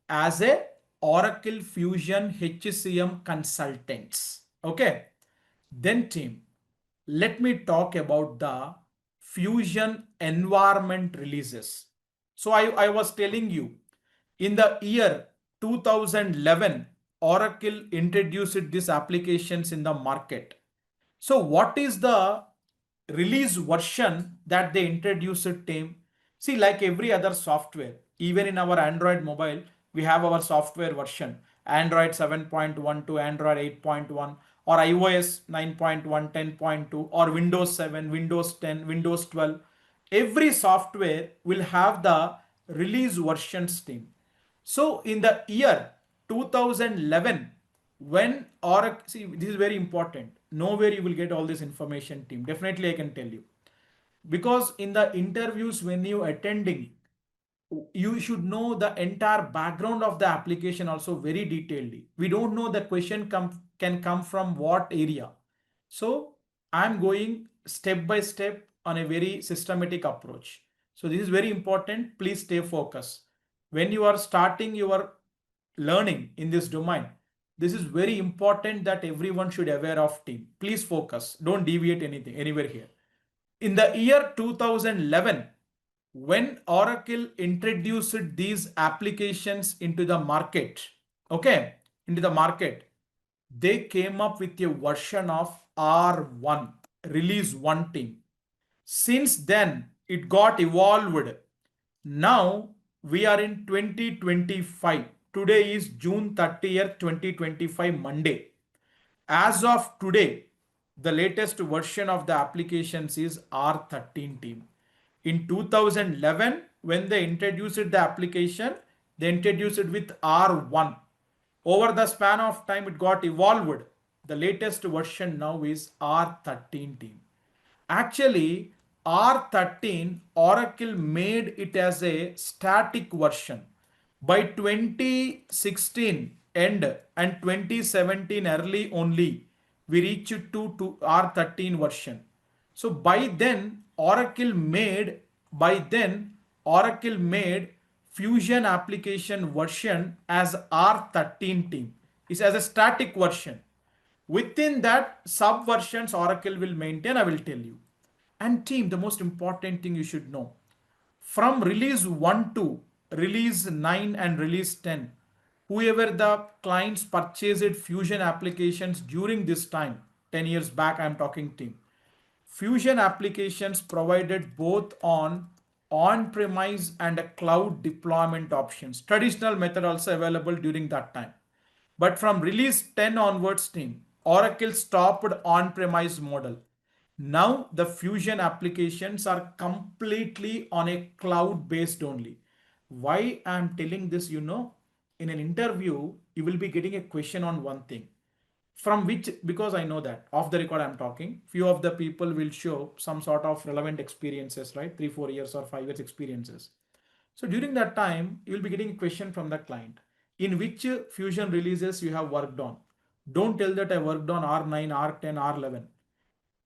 as a Oracle Fusion HCM consultants. Okay. Then team, let me talk about the Fusion environment releases. So I was telling you, in the year 2011, Oracle introduced these applications in the market. So what is the release version that they introduced team? See, like every other software, even in our Android mobile, we have our software version. Android 7.1 to Android 8.1 or iOS 9.1, 10.2 or Windows 7, Windows 10, Windows 12. Every software will have the release versions team. So in the year 2011, when Oracle, see, this is very important. Nowhere you will get all this information team. Definitely I can tell you. Because in the interviews when you attending, you should know the entire background of the application also very detailedly. We don't know the question can come from what area. So I'm going step by step on a very systematic approach. So this is very important. Please stay focused. When you are starting your learning in this domain, this is very important that everyone should aware of team. Please focus. Don't deviate anything anywhere here. In the year 2011, when Oracle introduced these applications into the market, okay, into the market, they came up with a version of R1, release 1 team. Since then, it got evolved. Now we are in 2025. Today is June 30th, 2025, Monday. As of today, the latest version of the applications is R13 team. In 2011, when they introduced the application, they introduced it with R1. Over the span of time, it got evolved. The latest version now is R13 team. Actually, R13 Oracle made it as a static version. By 2016 end and 2017 early only, we reached to R13 version. So by then Oracle made Fusion application version as R13 team. It's as a static version. Within that, subversions Oracle will maintain, I will tell you. And team, the most important thing you should know. From release 1 to release 9 and release 10, whoever the clients purchased Fusion applications during this time, 10 years back, I'm talking team. Fusion applications provided both on-premise and a cloud deployment options. Traditional method also available during that time. But from release 10 onwards team, Oracle stopped on-premise model. Now the Fusion applications are completely on a cloud based only. Why I'm telling this, in an interview, you will be getting a question on one thing. From which, because I know that off the record I'm talking, few of the people will show some sort of relevant experiences, right? 3 4 years or 5 years experiences. So during that time you will be getting a question from the client, in which Fusion releases you have worked on. Don't tell that I worked on R9, R10, R11.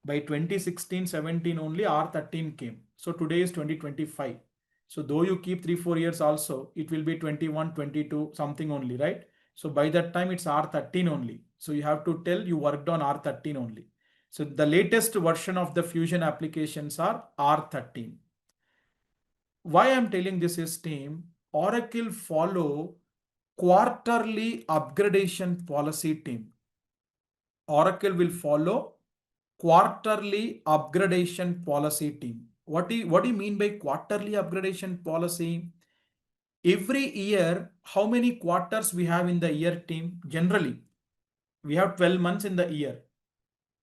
By 2016-17 only R13 came. So today is 2025. So though you keep 3 4 years also, it will be 21 22 something only, right? So by that time it's R13 only. So you have to tell you worked on R13 only. So the latest version of the Fusion applications are R13. Why I'm telling this is team, Oracle follow quarterly upgradation policy team. Oracle will follow quarterly upgradation policy team. What do you mean by quarterly upgradation policy? Every year, how many quarters we have in the year team? Generally, we have 12 months in the year.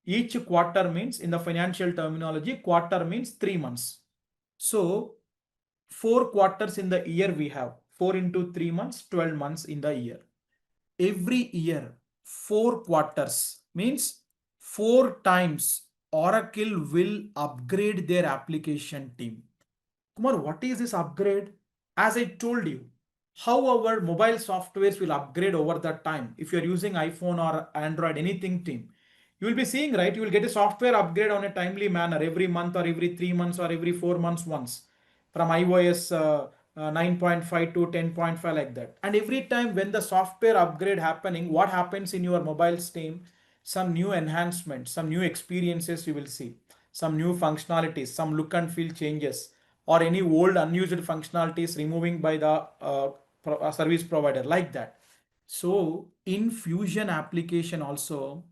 Each quarter means, in the financial terminology, quarter means 3 months. So 4 quarters in the year we have. 4 into 3 months, 12 months in the year. Every year, 4 quarters means 4 times Oracle will upgrade their application team. Kumar, what is this upgrade? As I told you, how our mobile softwares will upgrade over the time. If you're using iPhone or Android, anything team, you will be seeing, right? You will get a software upgrade on a timely manner every month or every 3 months or every 4 months once. From iOS 9.5 to 10.5 like that. And every time when the software upgrade happening, what happens in your mobile Steam? Some new enhancements, some new experiences you will see, some new functionalities, some look and feel changes, or any old unused functionalities removing by the service provider like that. So in Fusion application also,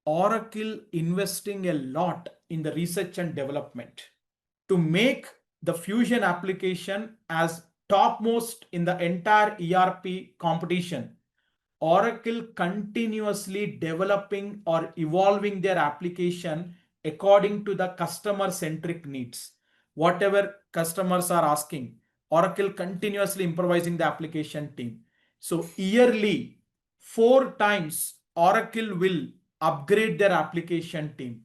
Oracle investing a lot in the research and development to make the Fusion application as topmost in the entire ERP competition. Oracle continuously developing or evolving their application according to the customer centric needs. Whatever customers are asking, Oracle continuously improvising the application team. So yearly, 4 times Oracle will upgrade their application team.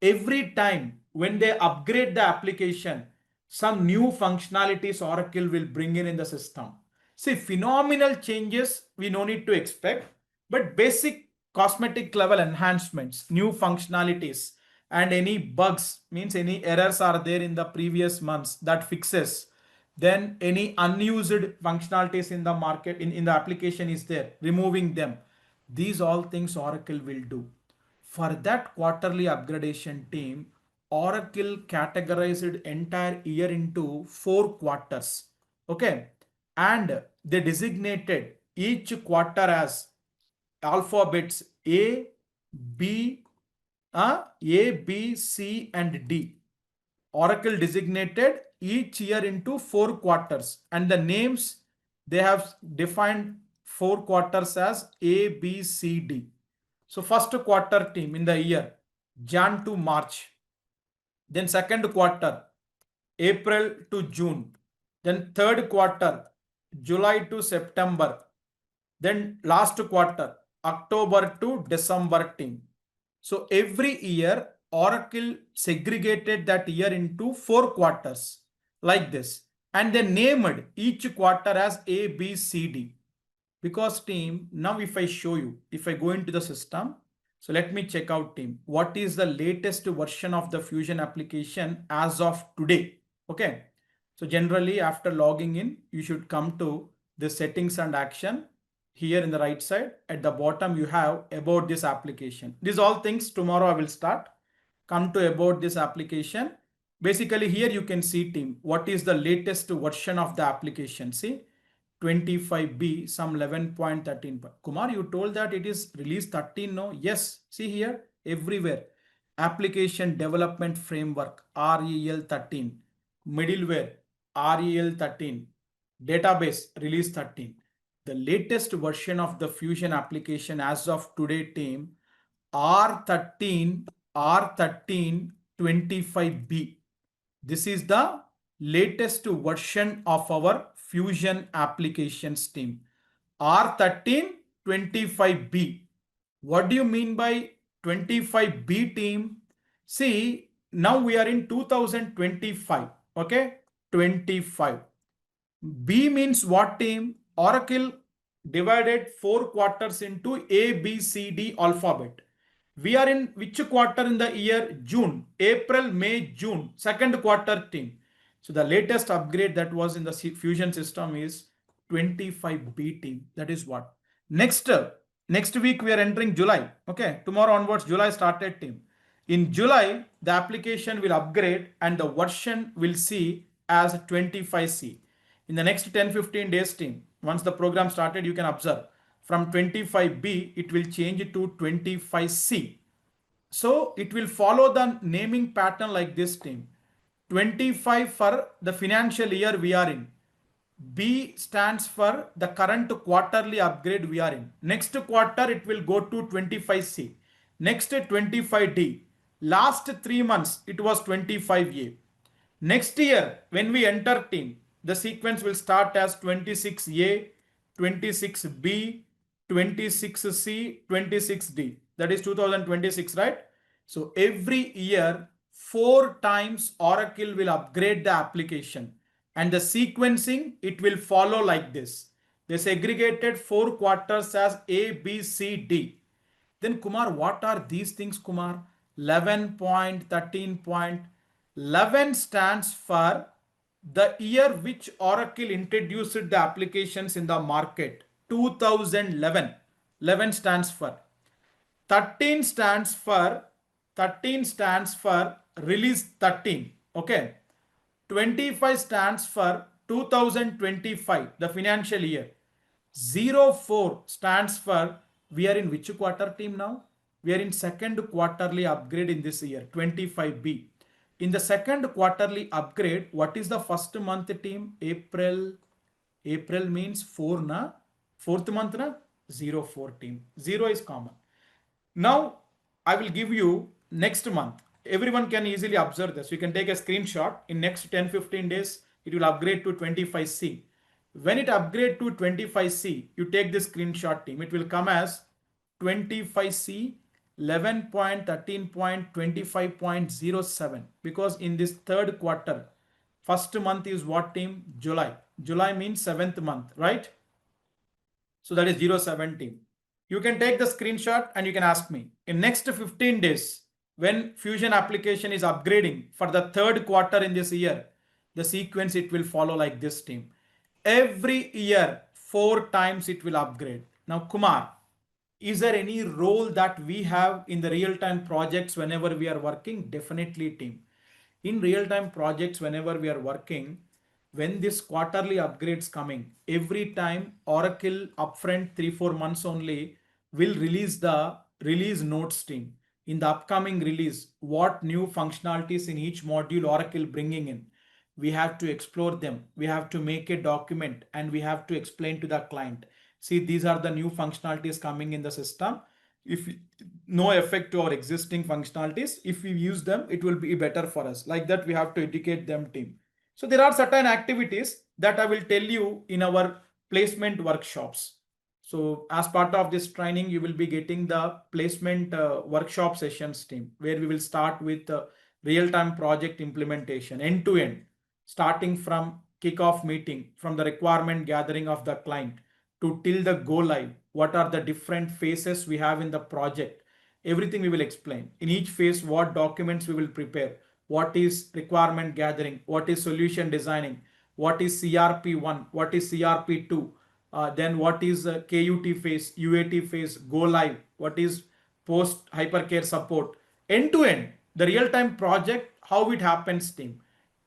Every time when they upgrade the application, some new functionalities Oracle will bring in the system. See, phenomenal changes we no need to expect, but basic cosmetic level enhancements, new functionalities, and any bugs, means any errors are there in the previous months that fixes. Then any unused functionalities in the market, in the application is there, removing them. These all things Oracle will do. For that quarterly upgradation team, Oracle categorized entire year into 4 quarters. Okay. And they designated each quarter as alphabets B, A, B, C, and D. Oracle designated each year into 4 quarters, and the names they have defined 4 quarters as A, B, C, D. So first quarter team in the year, Jan to March. Then second quarter, April to June. Then third quarter, July to September. Then last quarter, October to December team. So every year, Oracle segregated that year into 4 quarters like this. And they named each quarter as A, B, C, D. Because team, now if I show you, if I go into the system, so let me check out team, what is the latest version of the Fusion application as of today. Okay. So generally after logging in, you should come to the settings and action. Here in the right side at the bottom, you have about this application. These all things tomorrow I will start. Come to about this application. Basically here you can see team, what is the latest version of the application. See, 25B, some 11.13. Kumar, you told that it is release 13, no? Yes, see here, everywhere. Application Development Framework, REL 13. Middleware, REL 13. Database, release 13. The latest version of the Fusion application as of today, team, R13, R13 25B. This is the latest version of our Fusion applications team. R13 25B. What do you mean by 25B team? See, now we are in 2025. Okay, 25. B means what team? Oracle divided 4 quarters into A, B, C, D alphabet. We are in which quarter in the year? June, April, May, June, second quarter team. So the latest upgrade that was in the Fusion system is 25B team. That is what. Next week we are entering July. Okay, tomorrow onwards July started team. In July, the application will upgrade and the version will see as 25C. In the next 10-15 days team, once the program started, you can observe from 25B, it will change to 25C. So it will follow the naming pattern like this team. 25 for the financial year we are in. B stands for the current quarterly upgrade we are in. Next quarter, it will go to 25C. Next 25D. Last 3 months, it was 25A. Next year, when we enter team, the sequence will start as 26A, 26B, 26C, 26D. That is 2026, right? So every year, 4 times Oracle will upgrade the application, and the sequencing, it will follow like this. They segregated 4 quarters as A, B, C, D. Then Kumar, what are these things, Kumar? 11 point, 13 point. 11 stands for the year which Oracle introduced the applications in the market, 2011. 11 stands for 13 stands for 13 stands for release 13. Okay. 25 stands for 2025, the financial year. 04 stands for we are in which quarter team now? We are in second quarterly upgrade in this year, 25B. In the second quarterly upgrade, what is the first month team? April. April means 4 na? Fourth month na? 04 team. 0 is common. Now, I will give you next month. Everyone can easily observe this. You can take a screenshot. In next 10-15 days, it will upgrade to 25C. When it upgrade to 25C, you take this screenshot team. It will come as 25C 11.13.25.07 because in this third quarter, first month is what team? July. July means seventh month, right? So that is 017. You can take the screenshot and you can ask me. In next 15 days, when Fusion application is upgrading for the third quarter in this year, the sequence it will follow like this team. Every year, 4 times it will upgrade. Now, Kumar, is there any role that we have in the real-time projects whenever we are working? Definitely, team. In real-time projects, whenever we are working, when this quarterly upgrades coming, every time Oracle upfront 3-4 months only will release the release notes team. In the upcoming release, what new functionalities in each module Oracle bringing in, we have to explore them, we have to make a document, and we have to explain to the client, see, these are the new functionalities coming in the system. If no effect to our existing functionalities, if we use them, it will be better for us. Like that, we have to educate them team. So there are certain activities that I will tell you in our placement workshops. So as part of this training, you will be getting the placement workshop sessions team, where we will start with real-time project implementation end to end, starting from kickoff meeting, from the requirement gathering of the client to till the go live. What are the different phases we have in the project? Everything we will explain. In each phase, what documents we will prepare, what is requirement gathering, what is solution designing, what is CRP1, what is CRP2, then what is KUT phase, UAT phase, go live, what is post hypercare support, end to end, the real time project, how it happens team.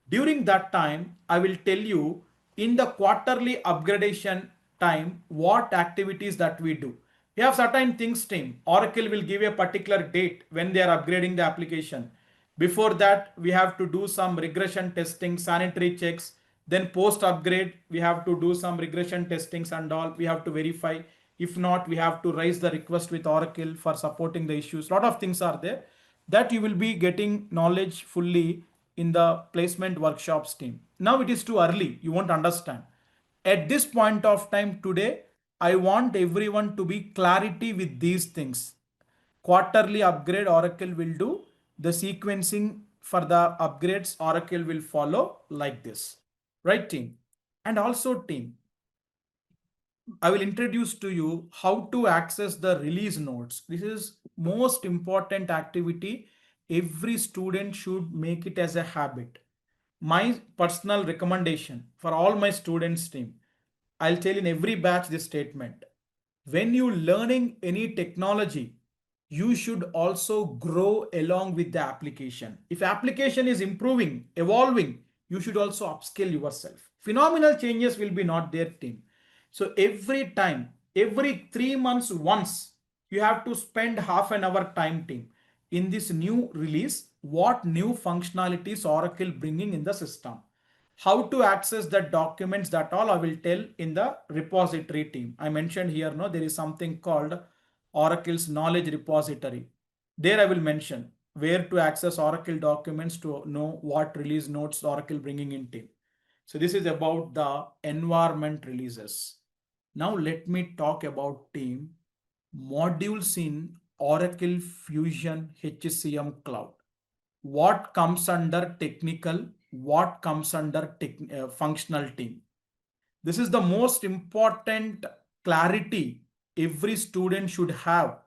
During that time, I will tell you in the quarterly upgradation time what activities that we do. We have certain things team. Oracle will give a particular date when they are upgrading the application. Before that, we have to do some regression testing, sanitary checks. Then post upgrade, we have to do some regression testings and all. We have to verify. If not, we have to raise the request with Oracle for supporting the issues. A lot of things are there that you will be getting knowledge fully in the placement workshops team. Now it is too early. You won't understand. At this point of time today, I want everyone to be clarity with these things. Quarterly upgrade Oracle will do. The sequencing for the upgrades Oracle will follow like this. Right team? And also team, I will introduce to you how to access the release notes. This is most important activity. Every student should make it as a habit. My personal recommendation for all my students team, I'll tell in every batch this statement. When you learning any technology, you should also grow along with the application. If application is improving, evolving, you should also upskill yourself. Phenomenal changes will be not there team. So every time, every 3 months once, you have to spend half an hour time team in this new release, what new functionalities Oracle bringing in the system. How to access the documents, that all I will tell in the repository team. I mentioned here, no, there is something called Oracle's knowledge repository. There I will mention where to access Oracle documents to know what release notes Oracle bringing in team. So this is about the environment releases. Now let me talk about team modules in Oracle Fusion HCM Cloud. What comes under technical, what comes under functional team. This is the most important clarity every student should have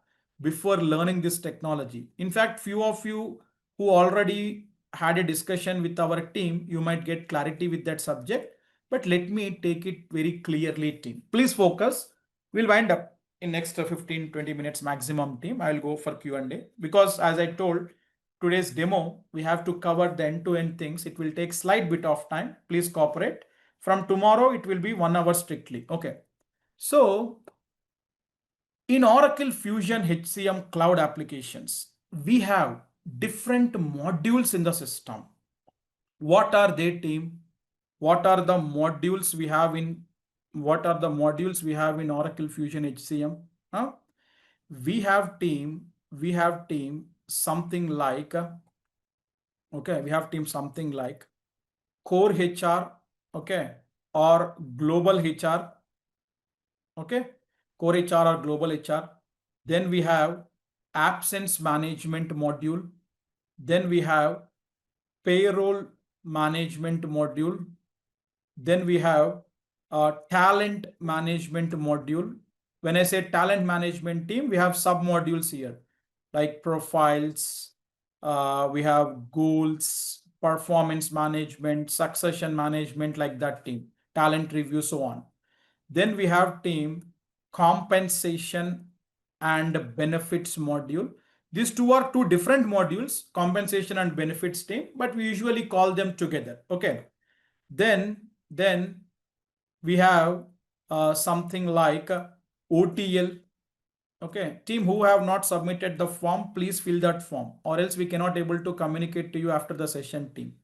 before learning this technology. In fact, few of you who already had a discussion with our team, you might get clarity with that subject. But let me take it very clearly, team. Please focus. We'll wind up in next 15-20 minutes maximum, team. I'll go for Q&A because as I told, today's demo, we have to cover the end-to-end things. It will take slight bit of time. Please cooperate. From tomorrow, it will be 1 hour strictly. Okay. So in Oracle Fusion HCM cloud applications, we have different modules in the system. What are they, team? What are the modules we have in Oracle Fusion HCM? Huh? We have something like core HR, okay, or global HR, okay, core HR or global HR. Then we have absence management module. Then we have payroll management module. Then we have talent management module. When I say talent management, team, we have sub modules here like profiles, we have goals, performance management, succession management, like that, team, talent review, so on. Then we have, team, compensation and benefits module. These two are two different modules, compensation and benefits, team, but we usually call them together. Okay. Then we have something like OTL. Okay, team who have not submitted the form, please fill that form, or else we cannot able to communicate to you after the session, team.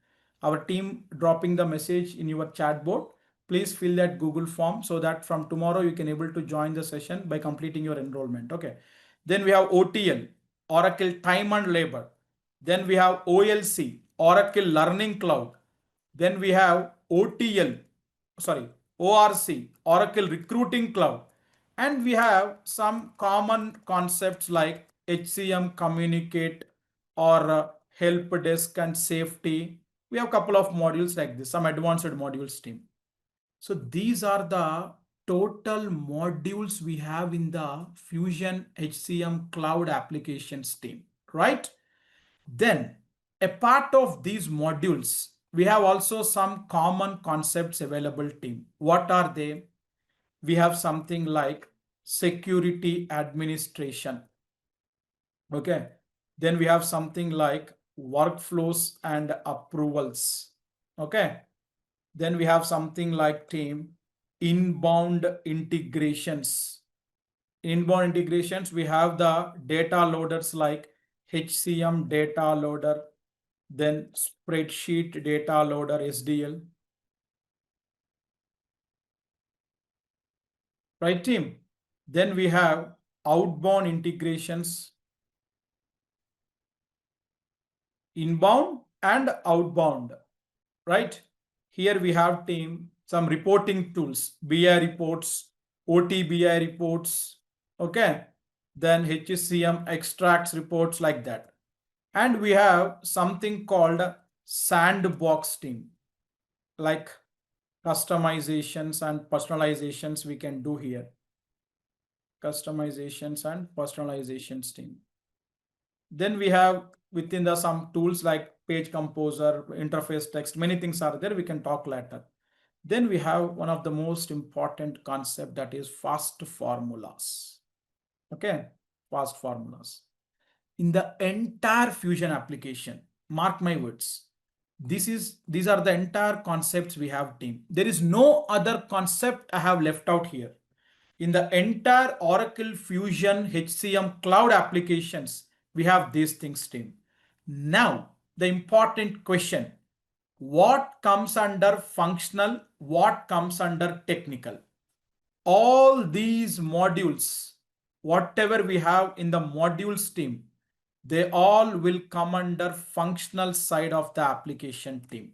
Our team dropping the message in your chat board. Please fill that Google form so that from tomorrow you can able to join the session by completing your enrollment. Okay. Then we have OTL, Oracle Time and Labor. Then we have OLC, Oracle Learning Cloud. Then we have ORC, Oracle Recruiting Cloud. And we have some common concepts like HCM Communicate or Help Desk and Safety. We have a couple of modules like this, some advanced modules, team. So these are the total modules we have in the Fusion HCM Cloud Applications, team, right? Then, a part of these modules, we have also some common concepts available, team. What are they? We have something like security administration. Okay. Then we have something like workflows and approvals. Okay. Then we have something like, team, inbound integrations. Inbound integrations, we have the data loaders like HCM data loader, then spreadsheet data loader, SDL. Right, team? Then we have outbound integrations, inbound and outbound, right? Here we have, team, some reporting tools, BI reports, OTBI reports, okay? Then HCM extracts reports, like that. And we have something called sandbox, team, like customizations and personalizations we can do here. Customizations and personalizations, team. Then we have within the some tools like page composer, interface text, many things are there. We can talk later. Then we have one of the most important concept, that is fast formulas. Okay, fast formulas. In the entire Fusion application, mark my words, these are the entire concepts we have, team. There is no other concept I have left out here. In the entire Oracle Fusion HCM cloud applications, we have these things, team. Now, the important question, what comes under functional, what comes under technical? All these modules, whatever we have in the modules, team, they all will come under functional side of the application, team.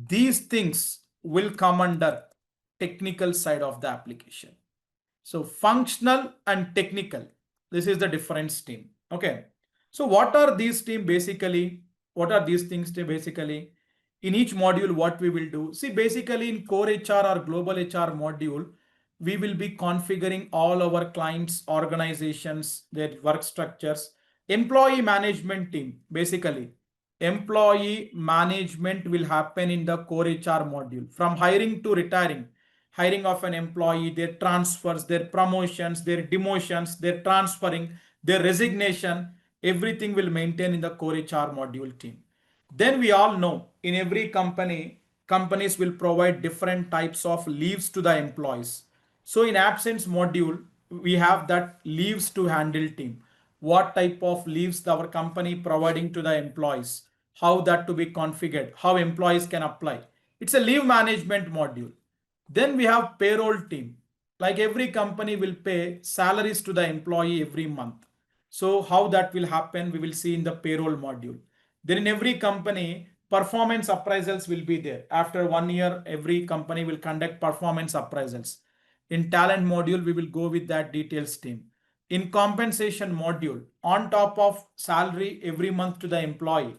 These things will come under technical side of the application. So functional and technical, this is the difference, team. Okay. So what are these, team, basically? What are these things, team, basically? In each module, what we will do? See, basically in core HR or global HR module, we will be configuring all our clients, organizations, their work structures, employee management, team, basically. employee management will happen in the core HR module. From hiring to retiring, hiring of an employee, their transfers, their promotions, their demotions, their transferring, their resignation, everything will maintain in the core HR module team. Then we all know in every company, companies will provide different types of leaves to the employees. So in absence module, we have that leaves to handle team. What type of leaves our company providing to the employees, how that to be configured, how employees can apply. It's a leave management module. Then we have payroll team. Like every company will pay salaries to the employee every month. So how that will happen, we will see in the payroll module. Then in every company, performance appraisals will be there. After 1 year, every company will conduct performance appraisals. In talent module, we will go with that details team. In compensation module, on top of salary every month to the employee,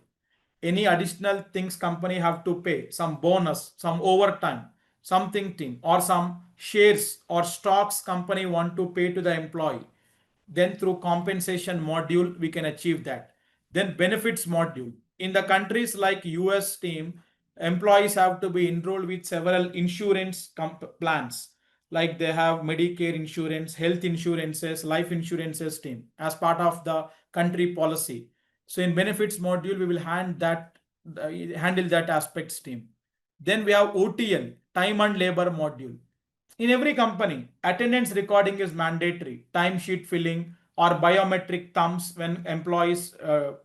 any additional things company have to pay, some bonus, some overtime, something team, or some shares or stocks company want to pay to the employee, then through compensation module we can achieve that. Then benefits module, in the countries like US team, employees have to be enrolled with several insurance plans, like they have Medicare insurance, health insurances, life insurances team as part of the country policy. So in benefits module, we will handle that aspects team. Then we have OTL, time and labor module. In every company, attendance recording is mandatory. Timesheet filling or biometric thumbs when employees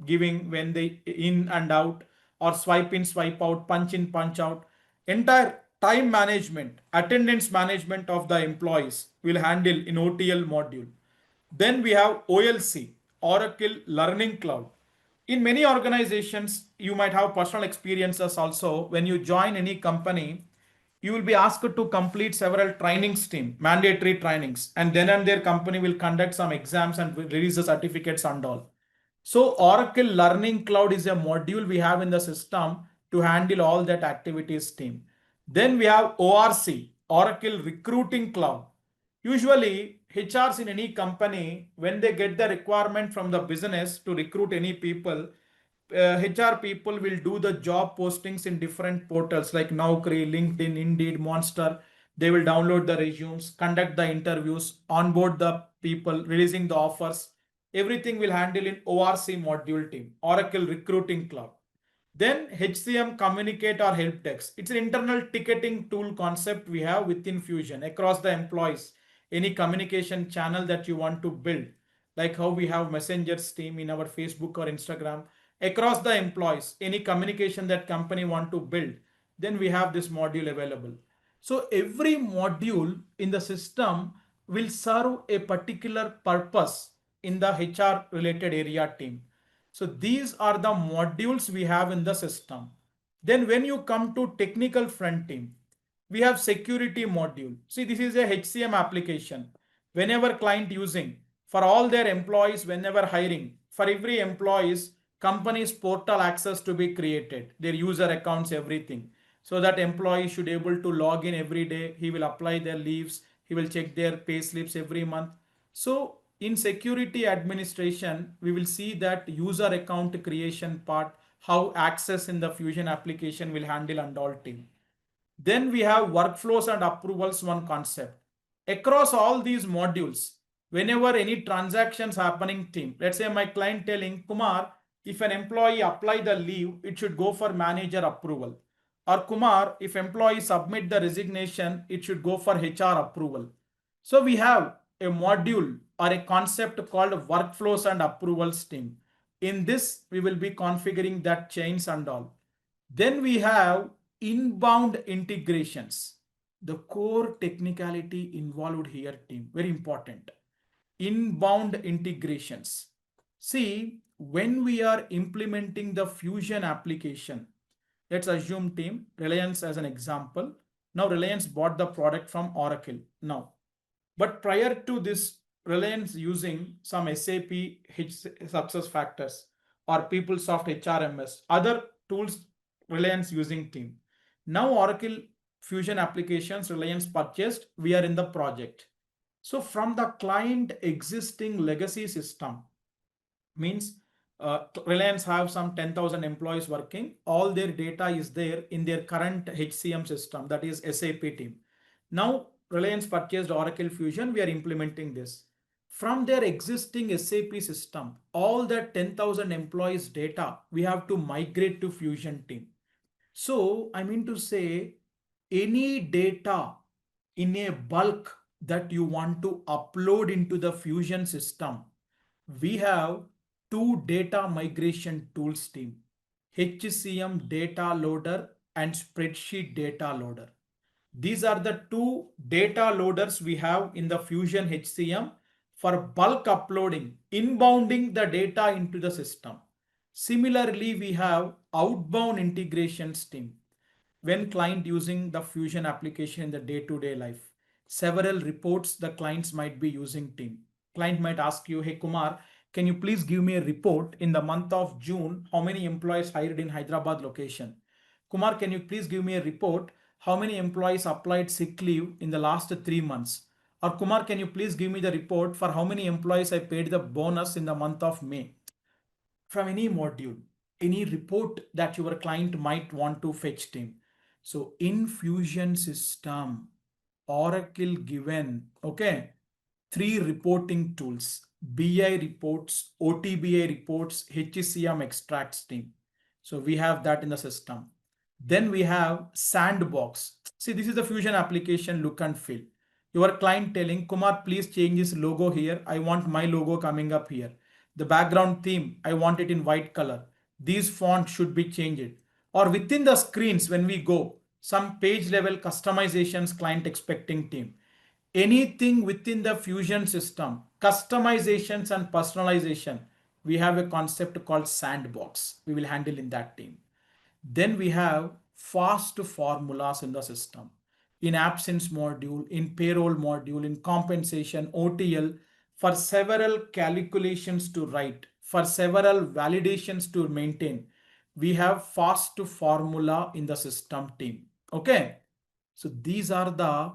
giving when they in and out, or swipe in, swipe out, punch in, punch out. Entire time management, attendance management of the employees will handle in OTL module. Then we have OLC, Oracle Learning Cloud. In many organizations, you might have personal experiences also. When you join any company, you will be asked to complete several trainings team, mandatory trainings, and then and their company will conduct some exams and release the certificates and all. So Oracle Learning Cloud is a module we have in the system to handle all that activities team. Then we have ORC, Oracle Recruiting Cloud. Usually HRs in any company, when they get the requirement from the business to recruit any people, HR people will do the job postings in different portals like Naukri, LinkedIn, Indeed, Monster. They will download the resumes, conduct the interviews, onboard the people, releasing the offers. Everything will handle in ORC module team, Oracle Recruiting Cloud. Then HCM Communicate or Help Desk. It's an internal ticketing tool concept we have within Fusion across the employees. Any communication channel that you want to build, like how we have messengers team in our Facebook or Instagram, across the employees, any communication that company want to build, then we have this module available. So every module in the system will serve a particular purpose in the HR related area team. So these are the modules we have in the system. Then when you come to technical front team, we have security module. See, this is a HCM application. Whenever client using, for all their employees, whenever hiring, for every employees, company's portal access to be created, their user accounts, everything. So that employee should able to log in every day. He will apply their leaves. He will check their pay slips every month. So in security administration, we will see that user account creation part, how access in the Fusion application will handle and all team. Then we have workflows and approvals, one concept. Across all these modules, whenever any transactions happening team, let's say my client telling Kumar, if an employee apply the leave, it should go for manager approval. Or Kumar, if employee submit the resignation, it should go for HR approval. So we have a module or a concept called workflows and approvals team. In this, we will be configuring that chains and all. Then we have inbound integrations. The core technicality involved here, team, very important. Inbound integrations. See, when we are implementing the Fusion application, let's assume team, Reliance as an example. Now Reliance bought the product from Oracle. Now, but prior to this, Reliance using some SAP success factors or PeopleSoft HRMS, other tools Reliance using team. Now Oracle Fusion applications Reliance purchased, we are in the project. So from the client existing legacy system, means Reliance have some 10,000 employees working. All their data is there in their current HCM system, that is SAP team. Now, Reliance purchased Oracle Fusion. We are implementing this. From their existing SAP system, all that 10,000 employees data, we have to migrate to Fusion team. So, I mean to say, any data in a bulk that you want to upload into the Fusion system, we have two data migration tools team, HCM data loader and spreadsheet data loader. These are the two data loaders we have in the Fusion HCM for bulk uploading, inbounding the data into the system. Similarly, we have outbound integrations team when client using the Fusion application in the day-to-day life. Several reports the clients might be using team. Client might ask you, hey Kumar, can you please give me a report in the month of June, how many employees hired in Hyderabad location? Kumar, can you please give me a report, how many employees applied sick leave in the last 3 months? Or Kumar, can you please give me the report for how many employees I paid the bonus in the month of May? From any module, any report that your client might want to fetch team. So in Fusion system, Oracle given, okay, three reporting tools, BI reports, OTBI reports, HCM extracts team. So we have that in the system. Then we have sandbox. See, this is the Fusion application look and feel. Your client telling, Kumar, please change this logo here. I want my logo coming up here. The background theme, I want it in white color. These fonts should be changed. Or within the screens when we go, some page level customizations client expecting team. Anything within the Fusion system, customizations and personalization, we have a concept called sandbox. We will handle in that team. Then we have fast formulas in the system. In absence module, in payroll module, in compensation, OTL, for several calculations to write, for several validations to maintain, we have fast formula in the system team. Okay. So these are the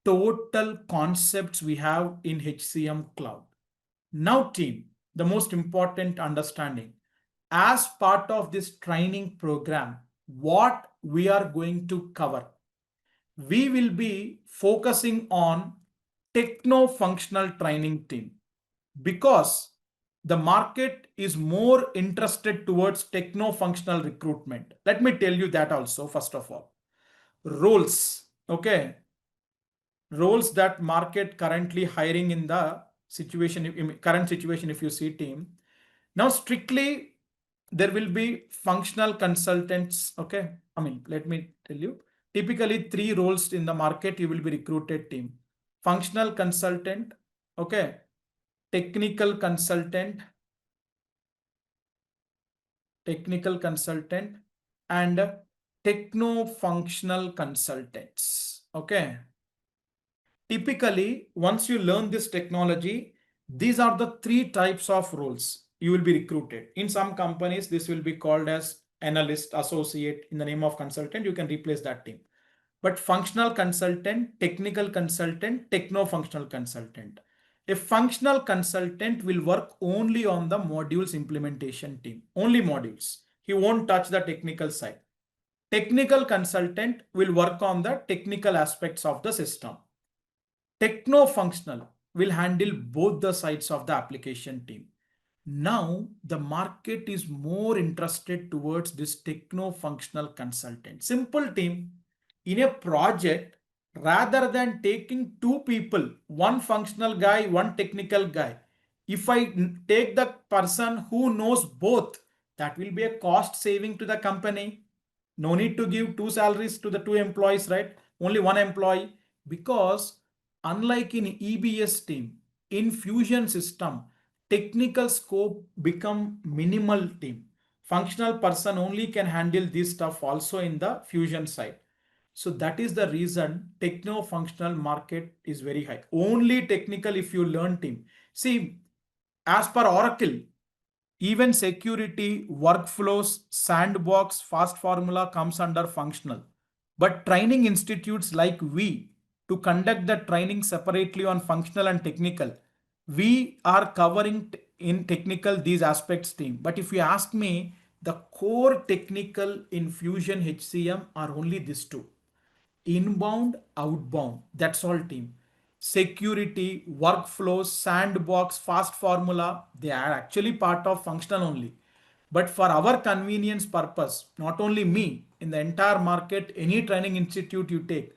total concepts we have in HCM cloud. Now team, the most important understanding, as part of this training program, what we are going to cover, we will be focusing on techno-functional training team because the market is more interested towards techno-functional recruitment. Let me tell you that also, first of all. Roles, okay, roles that market currently hiring in the situation, in current situation, if you see team. Now, strictly, there will be functional consultants. Okay. I mean, let me tell you, typically three roles in the market, you will be recruited team. Functional consultant. Okay. Technical consultant, and techno-functional consultants. Okay. Typically, once you learn this technology, these are the three types of roles you will be recruited. In some companies, this will be called as analyst, associate. In the name of consultant, you can replace that team. But functional consultant, technical consultant, techno-functional consultant. A functional consultant will work only on the modules implementation team, only modules. He won't touch the technical side. Technical consultant will work on the technical aspects of the system. Techno-functional will handle both the sides of the application team. Now, the market is more interested towards this techno-functional consultant. Simple team, in a project, rather than taking two people, one functional guy, one technical guy, if I take the person who knows both, that will be a cost saving to the company. No need to give two salaries to the two employees, right? Only one employee. Because unlike in EBS team, in Fusion system, technical scope become minimal team. Functional person only can handle this stuff also in the Fusion side. So that is the reason techno-functional market is very high. Only technical if you learn team. See, as per Oracle, even security, workflows, sandbox, fast formula comes under functional. But training institutes like we to conduct the training separately on functional and technical, we are covering in technical these aspects team. But if you ask me, the core technical in Fusion HCM are only these two: inbound, outbound. That's all team. Security, workflows, sandbox, fast formula, they are actually part of functional only. But for our convenience purpose, not only me, in the entire market, any training institute you take,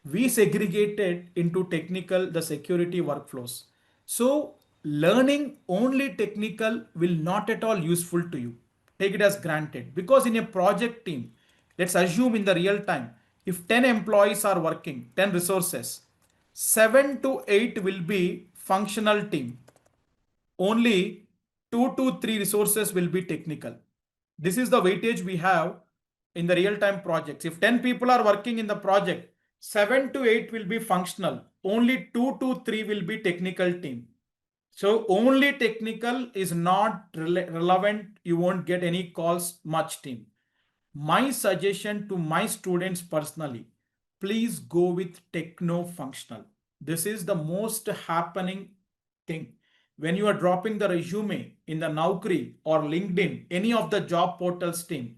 we segregated into technical the security workflows. So learning only technical will not at all useful to you. Take it as granted, because in a project team, let's assume in the real time, if 10 employees are working, 10 resources, 7 to 8 will be functional team, only 2 to 3 resources will be technical. This is the weightage we have in the real time projects. If 10 people are working in the project, 7 to 8 will be functional, only 2 to 3 will be technical team. So only technical is not relevant. You won't get any calls much team. My suggestion to my students personally, please go with techno functional. This is the most happening thing. When you are dropping the resume in the Naukri or LinkedIn, any of the job portals team,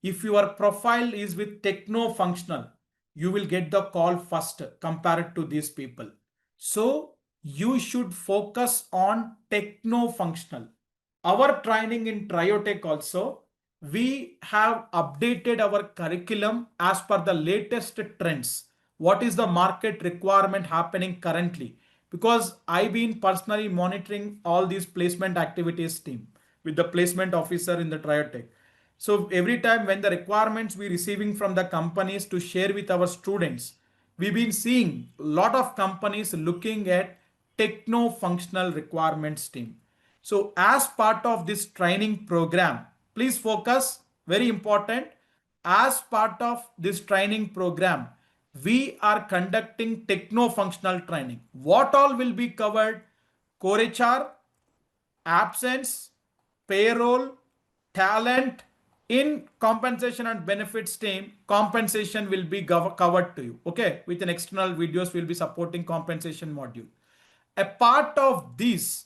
if your profile is with techno functional, you will get the call first compared to these people. So you should focus on techno functional. Our training in TrioTech also, we have updated our curriculum as per the latest trends. What is the market requirement happening currently? Because I've been personally monitoring all these placement activities team with the placement officer in the TrioTech. So every time when the requirements we receiving from the companies to share with our students, we've been seeing a lot of companies looking at techno functional requirements team. So as part of this training program, please focus, very important. As part of this training program, we are conducting techno functional training. What all will be covered? Core HR, absence, payroll, talent. In compensation and benefits team, compensation will be covered to you. Okay, with an external videos will be supporting compensation module. A part of this,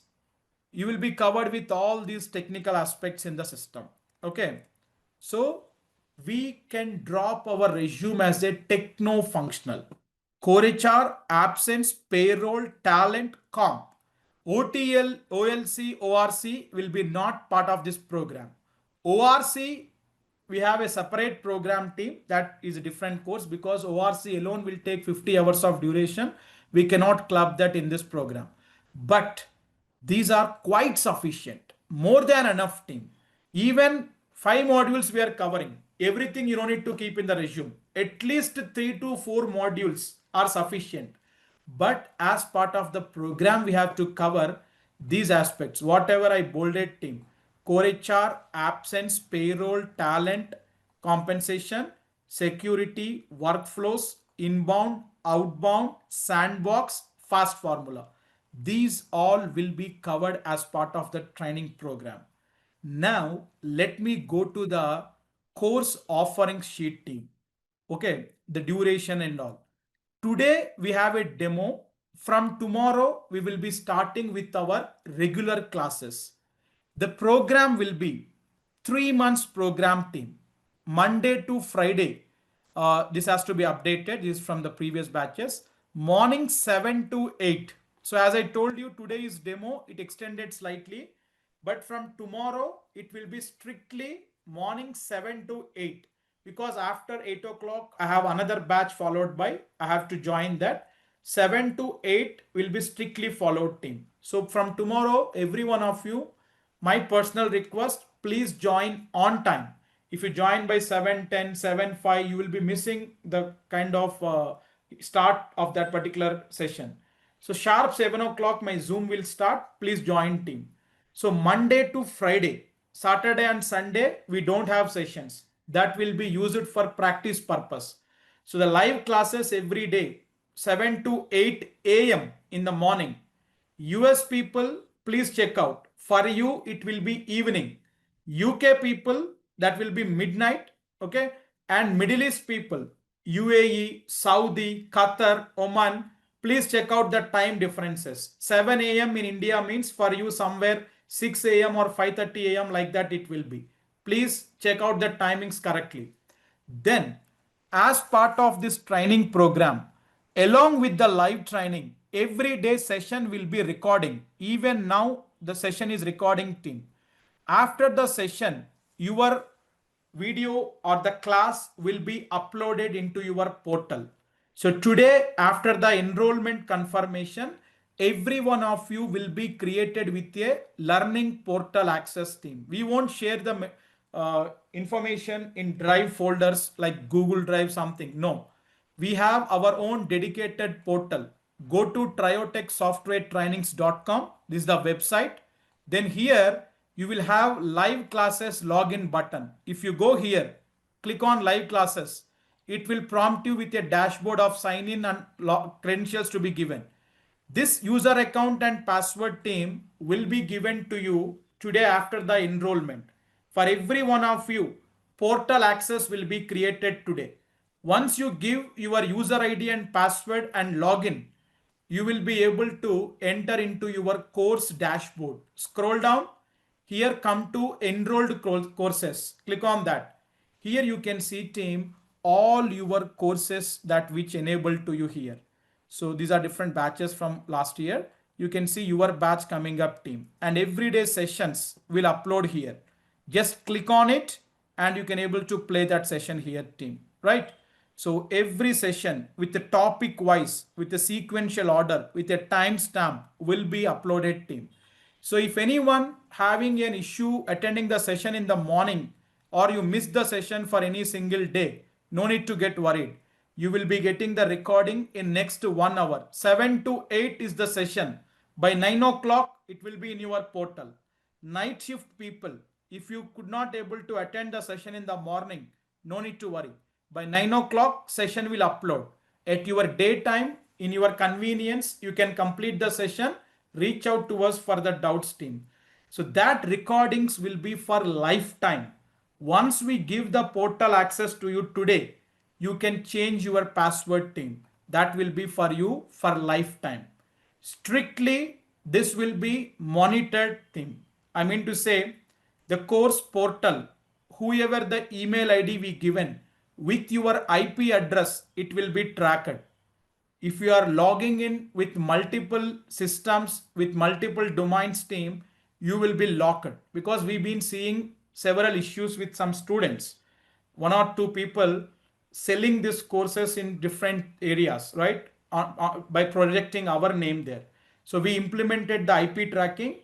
you will be covered with all these technical aspects in the system. Okay, so we can drop our resume as a techno functional. Core HR, absence, payroll, talent, comp. OTL, OLC, ORC will be not part of this program. ORC, we have a separate program team, that is a different course, because ORC alone will take 50 hours of duration. We cannot club that in this program. But these are quite sufficient, more than enough team. Even 5 modules we are covering. Everything you don't need to keep in the resume. At least 3 to 4 modules are sufficient. But as part of the program, we have to cover these aspects. Whatever I bolded team: core HR, absence, payroll, talent, compensation, security, workflows, inbound, outbound, sandbox, fast formula. These all will be covered as part of the training program. Now, let me go to the course offering sheet team. Okay, the duration and all. Today we have a demo. From tomorrow, we will be starting with our regular classes. The program will be 3 months program team, Monday to Friday. This has to be updated. This is from the previous batches. Morning 7 to 8. So as I told you, today is demo. It extended slightly. But from tomorrow, it will be strictly morning 7 to 8. Because after 8 o'clock, I have another batch followed by, I have to join that. 7 to 8 will be strictly followed team. So from tomorrow, every one of you, my personal request, please join on time. If you join by 7:10, 7:05, you will be missing the kind of start of that particular session. So sharp 7 o'clock, my Zoom will start. Please join team. So Monday to Friday, Saturday and Sunday, we don't have sessions. That will be used for practice purpose. So the live classes every day, 7 to 8 a.m. in the morning. US people, please check out. For you, it will be evening. UK people, that will be midnight. Okay. And Middle East people, UAE, Saudi, Qatar, Oman, Please check out the time differences. 7 a.m. in India means for you somewhere 6 a.m. or 5:30 a.m. like that it will be. Please check out the timings correctly. Then, as part of this training program, along with the live training, every day session will be recording. Even now, the session is recording team. After the session, your video or the class will be uploaded into your portal. So today, after the enrollment confirmation, every one of you will be created with a learning portal access team. We won't share the information in drive folders like Google Drive something. No, we have our own dedicated portal. Go to triotechsoftwaretrainings.com. This is the website. Then here you will have live classes login button. If you go here, click on live classes. It will prompt you with a dashboard of sign in and credentials to be given. This user account and password team will be given to you today after the enrollment. For every one of you, portal access will be created today. Once you give your user ID and password and login, you will be able to enter into your course dashboard. Scroll down. Here come to enrolled courses. Click on that. Here you can see team all your courses that which enabled to you here. So these are different batches from last year. You can see your batch coming up team and everyday sessions will upload here. Just click on it and you can able to play that session here team, right? So every session with the topic wise, with the sequential order, with a timestamp will be uploaded team. So if anyone having an issue attending the session in the morning or you miss the session for any single day, no need to get worried. You will be getting the recording in next 1 hour. 7 to 8 is the session. By 9 o'clock, it will be in your portal. Night shift people, if you could not able to attend the session in the morning, no need to worry. By 9 o'clock, session will upload. At your daytime, in your convenience, you can complete the session, reach out to us for the doubts team. So that recordings will be for lifetime. Once we give the portal access to you today, you can change your password team. That will be for you for lifetime. Strictly, this will be monitored thing. I mean to say, the course portal, whoever the email ID we given with your IP address, it will be tracked. If you are logging in with multiple systems, with multiple domains team, you will be locked because we've been seeing several issues with some students. One or two people selling these courses in different areas, right? By projecting our name there. So we implemented the IP tracking.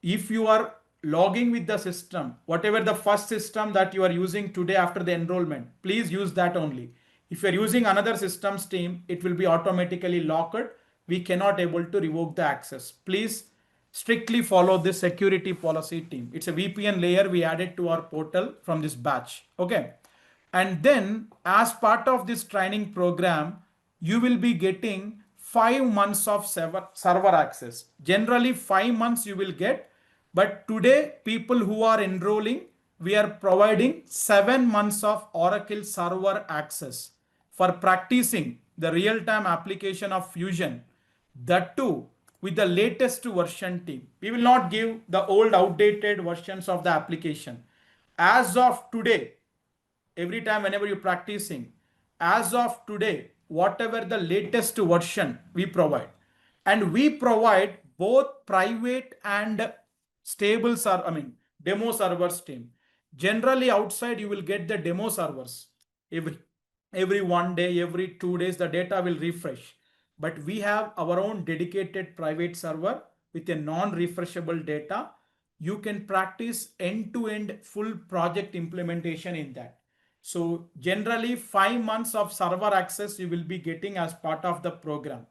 If you are logging with the system, whatever the first system that you are using today after the enrollment, please use that only. If you are using another systems team, it will be automatically locked. We cannot able to revoke the access. Please strictly follow this security policy team. It's a VPN layer we added to our portal from this batch. Okay. And then as part of this training program, you will be getting 5 months of server access. Generally 5 months you will get, but today people who are enrolling, we are providing 7 months of Oracle server access for practicing the real-time application of Fusion. That too with the latest version team. We will not give the old outdated versions of the application. As of today, every time whenever you're practicing, as of today, whatever the latest version we provide, and we provide both private and stable demo servers team. Generally outside you will get the demo servers every 1 day, every 2 days the data will refresh, but we have our own dedicated private server with a non-refreshable data. You can practice end-to-end full project implementation in that. So generally 5 months of server access you will be getting as part of the program.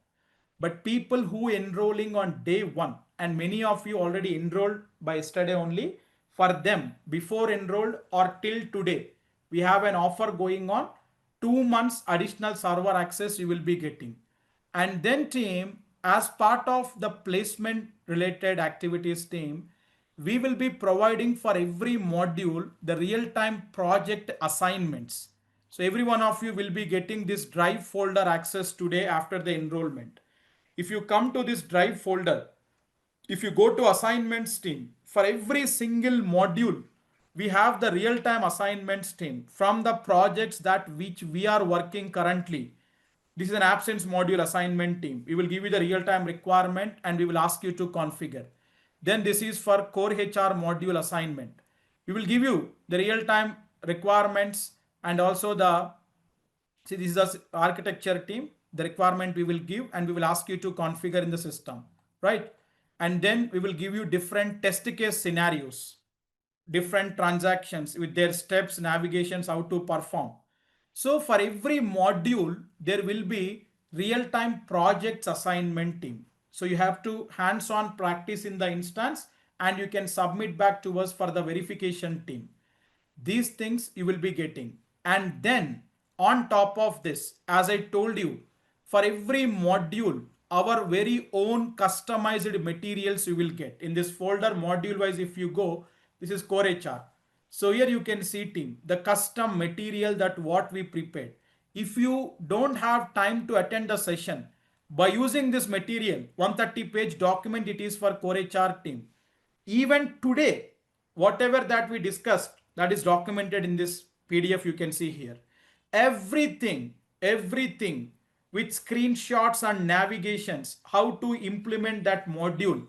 But people who enrolling on day one, and many of you already enrolled by yesterday only, for them before enrolled or till today, we have an offer going on. 2 months additional server access you will be getting. And then team, as part of the placement related activities team, we will be providing for every module the real-time project assignments. So every one of you will be getting this drive folder access today after the enrollment. If you come to this drive folder, if you go to assignments team, for every single module, we have the real-time assignments team from the projects that which we are working currently. This is an absence module assignment team. We will give you the real-time requirement and we will ask you to configure. Then this is for core HR module assignment. We will give you the real-time requirements and also the, see, this is the architecture team, the requirement we will give and we will ask you to configure in the system, right? And then we will give you different test case scenarios, different transactions with their steps, navigations, how to perform. So for every module, there will be real-time projects assignment team. So you have to hands-on practice in the instance and you can submit back to us for the verification team. These things you will be getting. And then on top of this, as I told you, for every module, our very own customized materials you will get. In this folder module wise, if you go, this is core HR. So here you can see team, the custom material that what we prepared. If you don't have time to attend the session, by using this material, 130-page document it is for core HR team. Even today, whatever that we discussed, that is documented in this PDF you can see here. Everything with screenshots and navigations, how to implement that module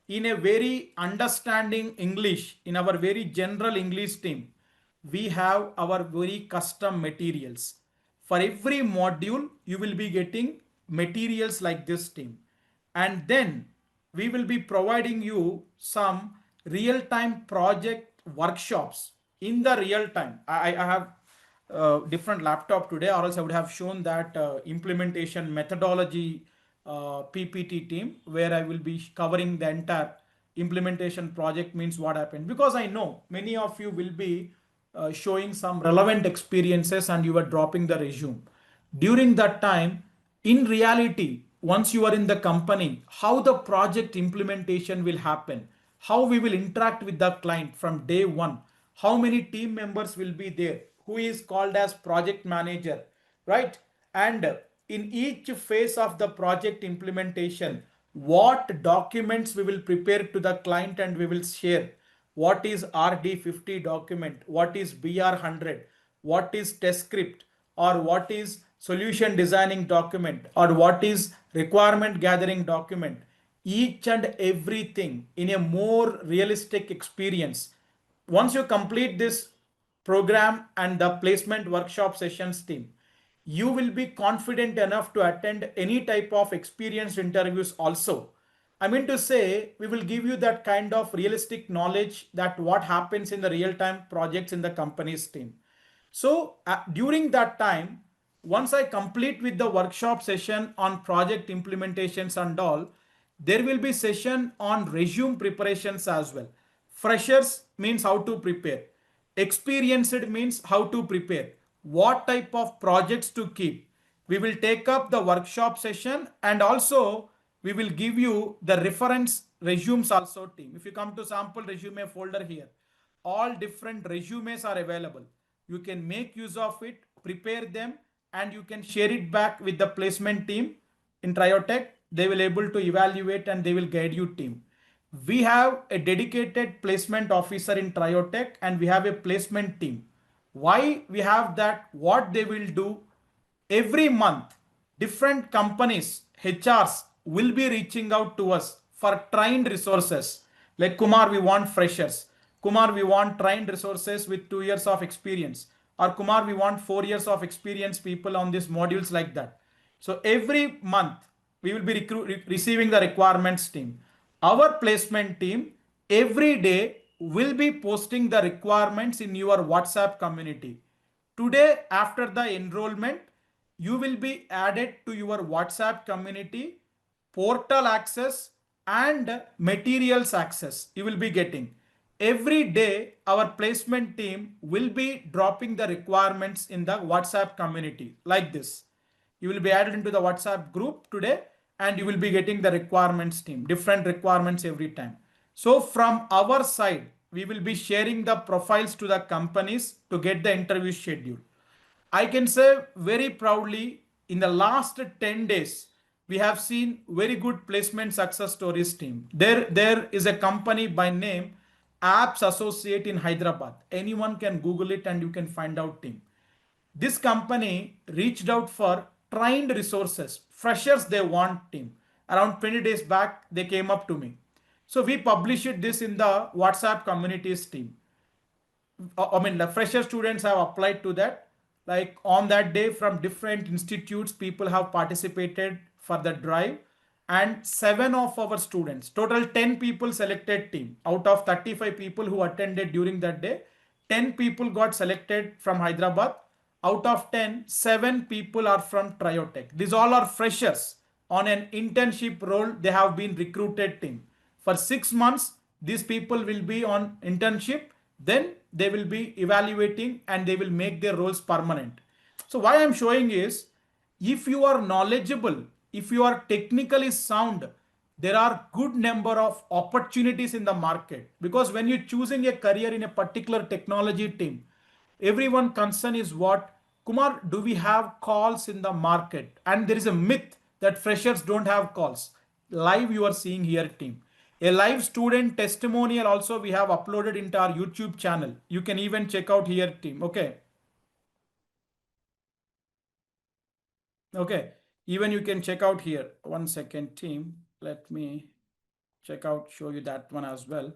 in a very understanding English, in our very general English team, we have our very custom materials. For every module, you will be getting materials like this team. And then we will be providing you some real-time project workshops in the real time. I have different laptop today, or else I would have shown that implementation methodology PPT team where I will be covering the entire implementation project means what happened, because I know many of you will be showing some relevant experiences and you are dropping the resume during that time. In reality, once you are in the company, how the project implementation will happen, how we will interact with the client from day one, how many team members will be there, who is called as project manager, right? And in each phase of the project implementation, what documents we will prepare to the client and we will share. What is RD50 document? What is BR100? What is test script? Or what is solution designing document? Or what is requirement gathering document? Each and everything in a more realistic experience. Once you complete this program and the placement workshop sessions team, you will be confident enough to attend any type of experienced interviews also. I mean to say, we will give you that kind of realistic knowledge that what happens in the real-time projects in the company's team. So during that time, once I complete with the workshop session on project implementations and all, there will be session on resume preparations as well. Freshers means how to prepare. Experienced means how to prepare. What type of projects to keep. We will take up the workshop session and also we will give you the reference resumes also team. If you come to sample resume folder here, all different resumes are available. You can make use of it, prepare them, and you can share it back with the placement team in TrioTech. They will able to evaluate and they will guide you team. We have a dedicated placement officer in TrioTech and we have a placement team. Why we have that? What they will do every month, different companies, HRs will be reaching out to us for trained resources. Like Kumar, we want freshers. Kumar, we want trained resources with 2 years of experience. Or Kumar, we want 4 years of experience people on these modules like that. So every month we will be receiving the requirements team. Our placement team every day will be posting the requirements in your WhatsApp community. Today, after the enrollment, you will be added to your WhatsApp community, portal access and materials access you will be getting. Every day, our placement team will be dropping the requirements in the WhatsApp community like this. You will be added into the WhatsApp group today and you will be getting the requirements team, different requirements every time. So from our side, we will be sharing the profiles to the companies to get the interview schedule. I can say very proudly in the last 10 days, we have seen very good placement success stories team. There is a company by name Apps Associate in Hyderabad. Anyone can Google it and you can find out team. This company reached out for trained resources, freshers they want team. Around 20 days back, they came up to me. So we published this in the WhatsApp communities team. I mean, the fresher students have applied to that. Like on that day, from different institutes, people have participated for the drive, and seven of our students, total 10 people selected team out of 35 people who attended during that day. 10 people got selected from Hyderabad. Out of 10, 7 people are from TrioTech. These all are freshers on an internship role. They have been recruited team. For 6 months, these people will be on internship. Then they will be evaluating and they will make their roles permanent. So why I'm showing is, if you are knowledgeable, if you are technically sound, there are good number of opportunities in the market. Because when you're choosing a career in a particular technology team, everyone concern is what, Kumar, do we have calls in the market? And there is a myth that freshers don't have calls. Live you are seeing here team. A live student testimonial also we have uploaded into our YouTube channel. You can even check out here team. Okay. Okay. Even you can check out here. 1 second team. Let me check out, show you that one as well.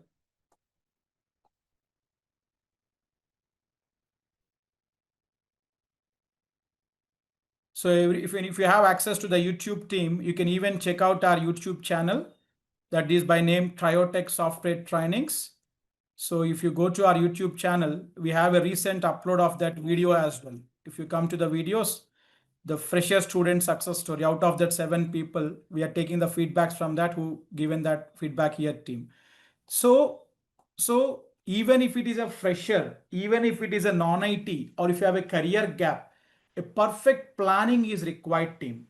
So if you have access to the YouTube team, you can even check out our YouTube channel that is by name TrioTech Software Trainings. So if you go to our YouTube channel, we have a recent upload of that video as well. If you come to the videos, the fresher student success story, out of that 7 people, we are taking the feedbacks from that who given that feedback here team. So, so even if it is a fresher, even if it is a non-IT, or if you have a career gap, a perfect planning is required team.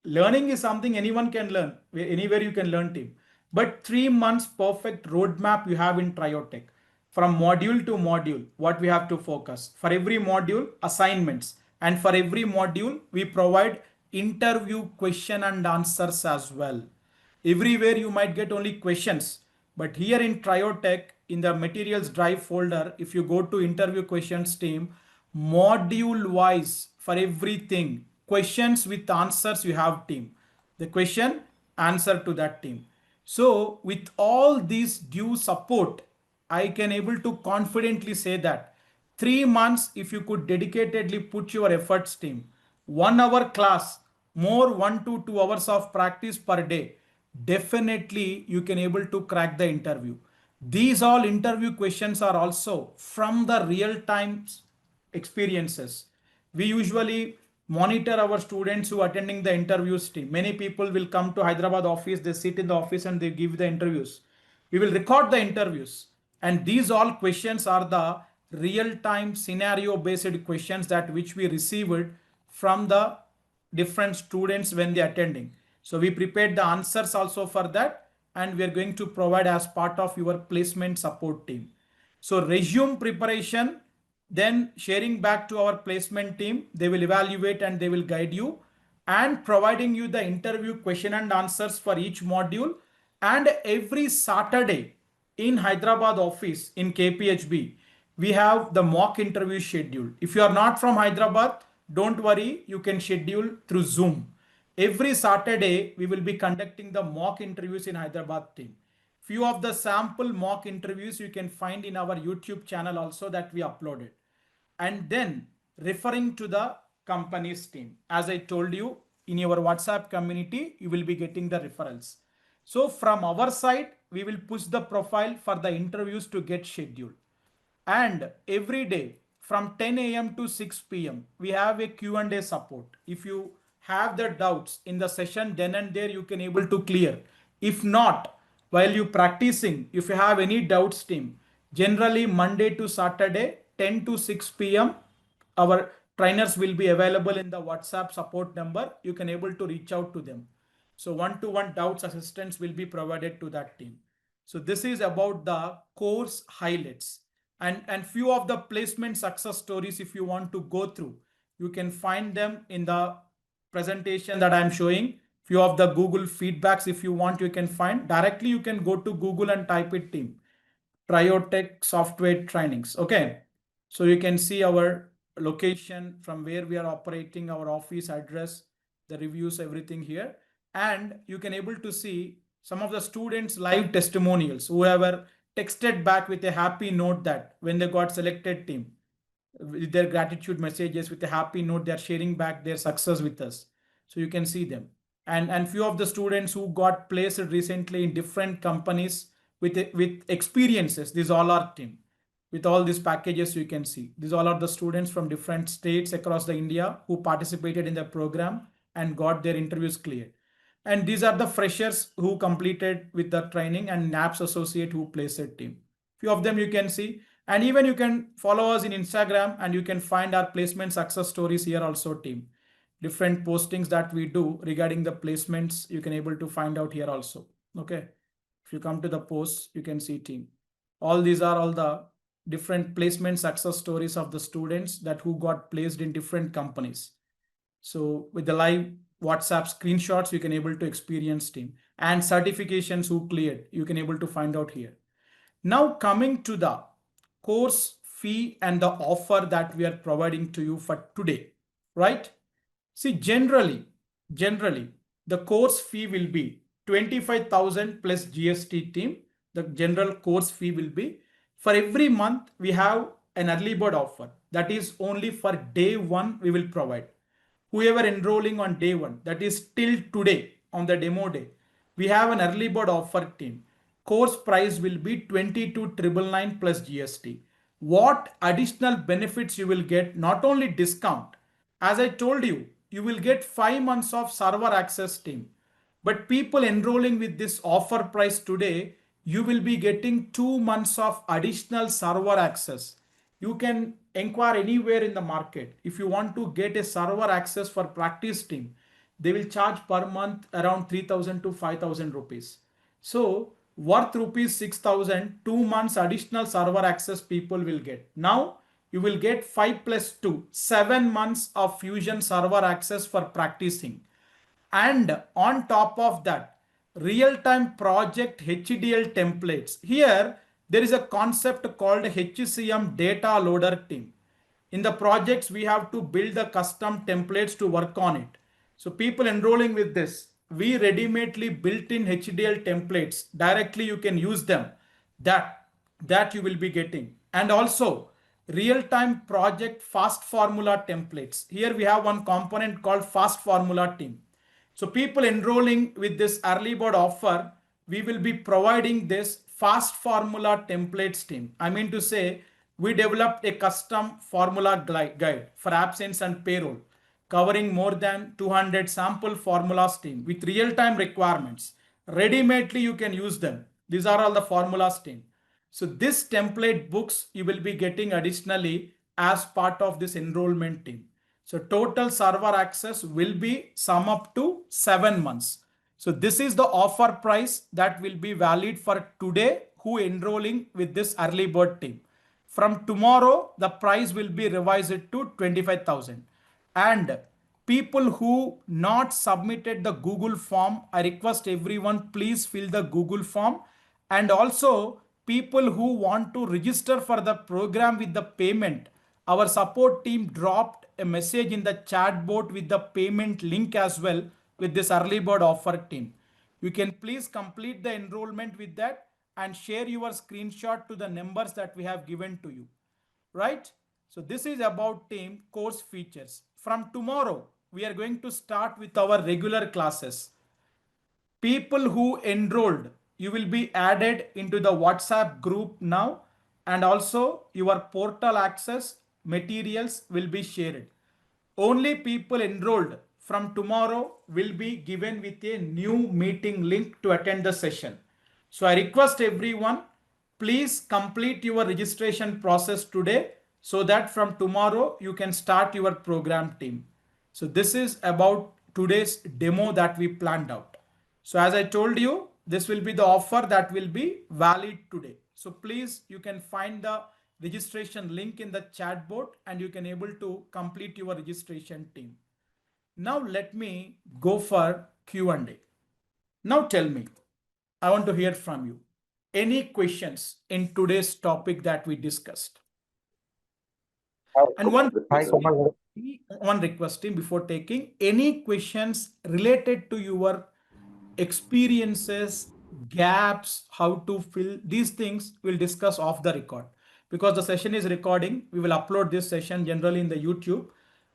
Learning is something anyone can learn, anywhere you can learn team. But 3 months perfect roadmap you have in TrioTech. From module to module, what we have to focus. For every module, assignments. And for every module, we provide interview question and answers as well. Everywhere you might get only questions. But here in TrioTech, in the materials drive folder, if you go to interview questions team, module wise for everything, questions with answers you have team. The question, answer to that team. So with all these due support, I can able to confidently say that 3 months, if you could dedicatedly put your efforts team, 1 hour class, more 1 to 2 hours of practice per day, definitely you can able to crack the interview. These all interview questions are also from the real time experiences. We usually monitor our students who are attending the interviews team. Many people will come to Hyderabad office, they sit in the office and they give the interviews. We will record the interviews, and these all questions are the real time scenario based questions that which we received from the different students when they are attending. So we prepared the answers also for that, and we are going to provide as part of your placement support team. So resume preparation, then sharing back to our placement team. They will evaluate and they will guide you, and providing you the interview question and answers for each module. And every Saturday in Hyderabad office in KPHB, we have the mock interview schedule. If you are not from Hyderabad, don't worry, you can schedule through Zoom. Every Saturday, we will be conducting the mock interviews in Hyderabad team. Few of the sample mock interviews you can find in our YouTube channel also that we uploaded. And then referring to the company's team. As I told you, in your WhatsApp community, you will be getting the referrals. So from our side, we will push the profile for the interviews to get scheduled. And every day from 10 a.m. to 6 p.m. we have a Q&A support. If you have the doubts in the session, then and there you can able to clear. If not, while you practicing, if you have any doubts team, generally Monday to Saturday 10 to 6 p.m. our trainers will be available in the WhatsApp support number. You can able to reach out to them. So one-to-one doubts assistance will be provided to that team. So this is about the course highlights, and few of the placement success stories. If you want to go through, you can find them in the presentation that I'm showing. Few of the Google feedbacks, if you want, you can find directly. You can go to Google and type it team. TrioTech software trainings. Okay. So you can see our location from where we are operating, our office address, the reviews, everything here. And you can able to see some of the students' live testimonials who have texted back with a happy note that when they got selected team, with their gratitude messages with a happy note, they are sharing back their success with us. So you can see them. And few of the students who got placed recently in different companies with experiences, these all are team. With all these packages, you can see these all are the students from different states across the India who participated in the program and got their interviews cleared. And these are the freshers who completed with the training and NAPS associate who placed a team. Few of them you can see. And even you can follow us in Instagram and you can find our placement success stories here also team. Different postings that we do regarding the placements, you can able to find out here also. Okay. If you come to the posts, you can see team. All these are all the different placement success stories of the students that who got placed in different companies. So with the live WhatsApp screenshots, you can able to experience team and certifications who cleared, you can able to find out here. Now coming to the course fee and the offer that we are providing to you for today, right? See, generally, the course fee will be 25,000 plus GST team. The general course fee will be for every month we have an early bird offer that is only for day one we will provide. Whoever enrolling on day one, that is till today on the demo day, we have an early bird offer team. Course price will be 22,999 plus GST. What additional benefits you will get? Not only discount, as I told you, you will get 5 months of server access team. But people enrolling with this offer price today, you will be getting 2 months of additional server access. You can inquire anywhere in the market. If you want to get a server access for practice team, they will charge per month around 3,000 to 5,000 rupees. So worth rupees 6,000, 2 months additional server access people will get. Now you will get 5 plus 2, 7 months of Fusion server access for practicing. And on top of that, real-time project HDL templates. Here, there is a concept called HCM data loader team. In the projects, we have to build the custom templates to work on it. So people enrolling with this, we ready-madely built in HDL templates. Directly you can use them. That that you will be getting. And also real-time project fast formula templates. Here we have one component called fast formula team. So people enrolling with this early bird offer, we will be providing this fast formula templates team. I mean to say, we developed a custom formula guide for absence and payroll, covering more than 200 sample formulas team with real-time requirements. Ready-madely you can use them. These are all the formulas team. So this template books you will be getting additionally as part of this enrollment team. So total server access will be sum up to 7 months. So this is the offer price that will be valid for today who enrolling with this early bird team. From tomorrow, the price will be revised to 25,000. And people who not submitted the Google form, I request everyone please fill the Google form. And also people who want to register for the program with the payment, our support team dropped a message in the chat board with the payment link as well with this early bird offer team. You can please complete the enrollment with that and share your screenshot to the numbers that we have given to you, right? So this is about team course features. From tomorrow, we are going to start with our regular classes. People who enrolled, you will be added into the WhatsApp group now, and also your portal access materials will be shared. Only people enrolled from tomorrow will be given with a new meeting link to attend the session. So I request everyone, please complete your registration process today so that from tomorrow you can start your program team. So this is about today's demo that we planned out. So as I told you, this will be the offer that will be valid today. So please, you can find the registration link in the chat board and you can able to complete your registration team. Now let me go for Q&A. Now tell me, I want to hear from you. Any questions in today's topic that we discussed? And Hi, Kumar. one requesting before taking any questions related to your experiences, gaps, how to fill these things we'll discuss off the record. Because the session is recording, we will upload this session generally in the YouTube.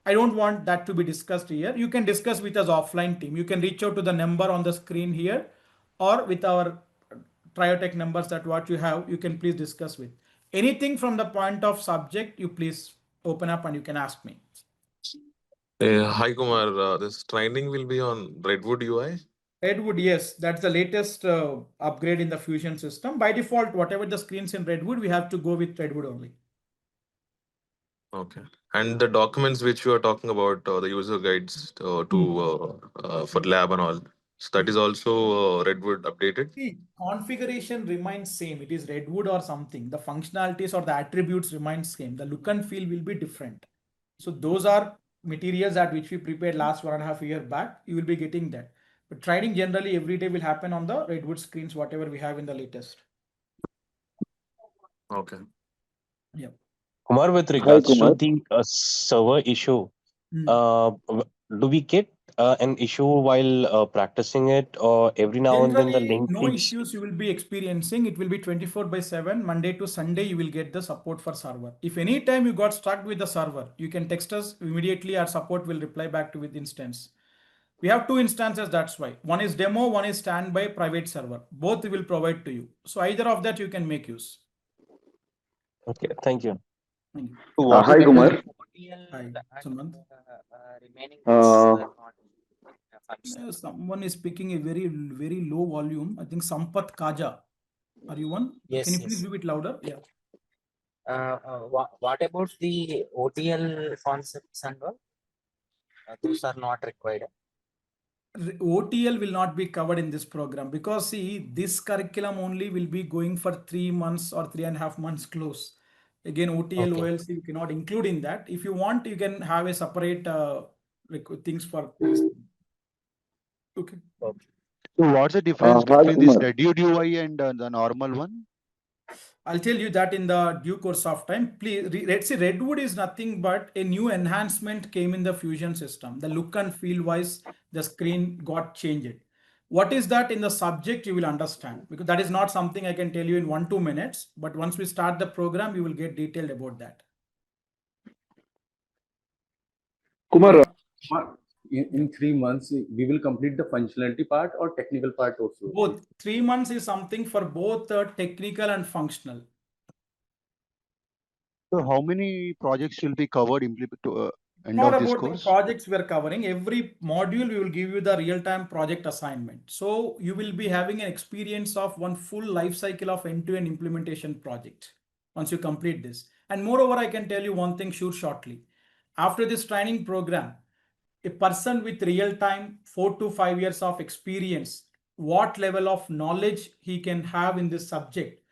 I don't want that to be discussed here. You can discuss with us offline team. You can reach out to the number on the screen here or with our TrioTech numbers that what you have, you can please discuss with. Anything from the point of subject, you please open up and you can ask me. Hi Kumar, this training will be on Redwood UI. Redwood, yes, that's the latest upgrade in the Fusion system. By default, whatever the screens in Redwood, we have to go with Redwood only. Okay. And the documents which you are talking about, the user guides for lab and all, so that is also Redwood updated. See, configuration remains same. It is Redwood or something. The functionalities or the attributes remain same. The look and feel will be different. So those are materials at which we prepared last 1.5 year back. You will be getting that. But training generally every day will happen on the Redwood screens, whatever we have in the latest. Okay. Yeah. Kumar, with regards to the server issue, do we get an issue while practicing it, or every now and then the Generally, link no keeps? issues you will be experiencing. It will be 24/7, Monday to Sunday, you will get the support for server. If any time you got stuck with the server, you can text us immediately. Our support will reply back to with instance. We have two instances, that's why. One is demo, one is standby private server. Both we will provide to you. So either of that you can make use. Okay, thank you. Thank you. So hi Kumar. Hi, Sumant. Someone is speaking a very, very low volume. I think Sampath Kaja. Are you one? Yes, Can you please yes. do it louder? Yeah. What about the OTL concepts and all? Those are not required. OTL will not be covered in this program because see, this curriculum only will be going for 3 months or 3.5 months close. Again, OTL, Okay. OLC, you cannot include in that. If you want, you can have a separate things for this. Okay. Okay. So what's the difference Hi, between this Kumar. Redwood UI and the normal one? I'll tell you that in the due course of time. Please, let's see, Redwood is nothing but a new enhancement came in the Fusion system. The look and feel wise, the screen got changed. What is that in the subject, you will understand, because that is not something I can tell you in 1-2 minutes. But once we start the program, you will get detailed about that. Kumar, in 3 months, we will complete the functionality part or technical part also? Both. 3 months is something for both technical and functional. So how many projects will be covered end Not of this about the course? projects we are covering. Every module we will give you the real-time project assignment. So you will be having an experience of one full life cycle of end-to-end implementation project once you complete this. And moreover, I can tell you one thing sure shortly. After this training program, a person with real-time 4 to 5 years of experience, what level of knowledge he can have in this subject,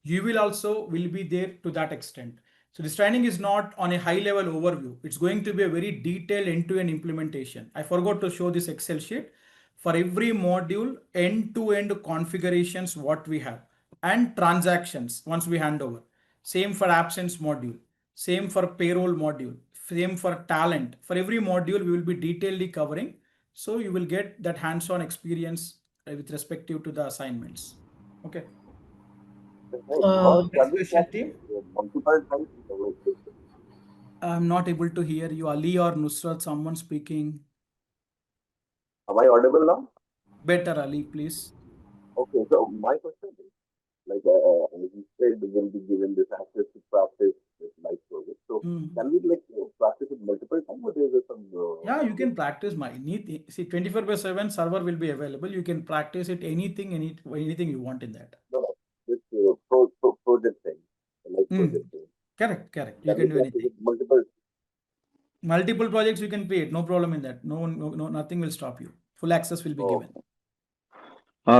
you will also will be there to that extent. So this training is not on a high level overview. It's going to be a very detailed end-to-end implementation. I forgot to show this Excel sheet. For every module, end-to-end configurations, what we have, and transactions once we hand over. Same for absence module, same for payroll module, same for talent. For every module, we will be detailedly covering. So you will get that hands-on experience with respective to the assignments. Okay. Next question, team. I'm not able to hear you, Ali or Nusrat, someone speaking. Am I audible now? Better, Ali, please. Okay, so my question is, like you said, we will be given this access to practice this live project. So can we practice it multiple times, or there is some? Yeah, you can practice see 24/7 server will be available. You can practice it anything you want in that. No, this project thing, like project thing. Correct. You can do anything. Multiple projects you can create, no problem in that. No, nothing will stop you. Full access will be given.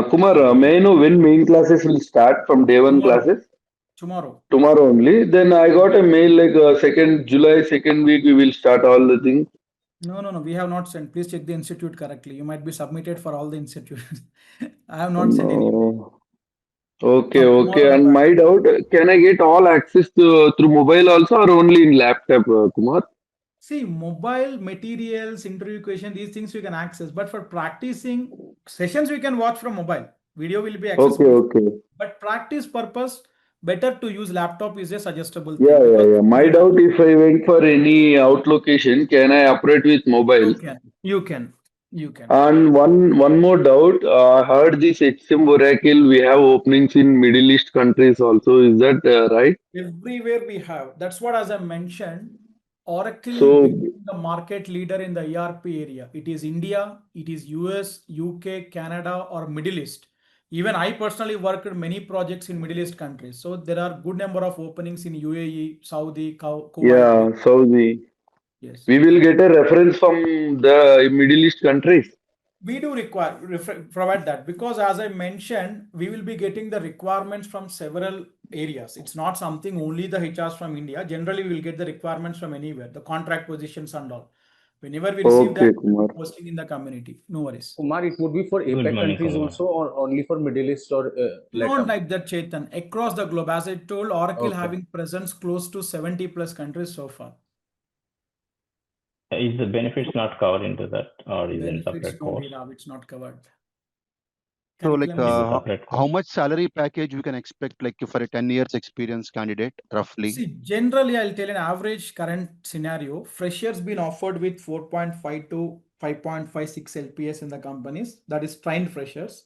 Kumar, may I know when main classes will start from day one classes? Tomorrow. Tomorrow only. Then I got a mail like July 2nd week we will start all the things. No. We have not sent. Please check the institute correctly. You might be submitted for all the institutes. I have not sent any. No. Okay, From okay. tomorrow, the And batch. my doubt, can I get all access through mobile also or only in laptop, Kumar? See, mobile materials, interview question, these things we can access. But for practicing sessions, we can watch from mobile. Video will be Okay, accessible. okay. But practice purpose, better to use laptop is a suggestible Yeah, thing yeah, because yeah. My doubt, if I went for any out location, can I operate with mobile? you can. And one more doubt. I heard this HCM Oracle, we have openings in Middle East countries also. Is that right? Everywhere we have. That's what, as I mentioned, Oracle So, became the market leader in the ERP area. It is India, it is US, UK, Canada, or Middle East. Even I personally worked in many projects in Middle East countries. So there are good number of openings in UAE, Saudi, Kuwait. yeah, Saudi. Yes. We will get a reference from the Middle East countries. We do provide that because, as I mentioned, we will be getting the requirements from several areas. It's not something only the HRs from India. Generally, we will get the requirements from anywhere, the contract positions and all. Whenever we receive that, Okay, Kumar. posting in the community. No worries. Kumar, it would be for APAC countries also, or only for Middle East or Not LATAM? like that, Chetan. Across the globe, as I told, Oracle Okay. having presence close to 70 plus countries so far. Is the benefits not covered into that, or is it a Benefits, separate no, course? it's not covered. So like Curriculum is Is it separate how course? much salary package we can expect like for a 10 years experience candidate roughly? See, generally, I'll tell an average current scenario. Freshers been offered with 4.5 to 5.56 LPS in the companies. That is trained freshers.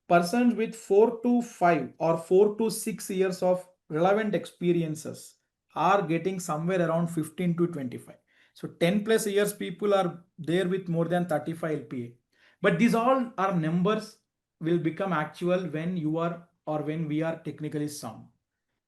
Persons with 4 to 5 or 4 to 6 years of relevant experiences are getting somewhere around 15 to 25. So 10 plus years people are there with more than 35 LPA. But these all are numbers will become actual when you are or when we are technically sound.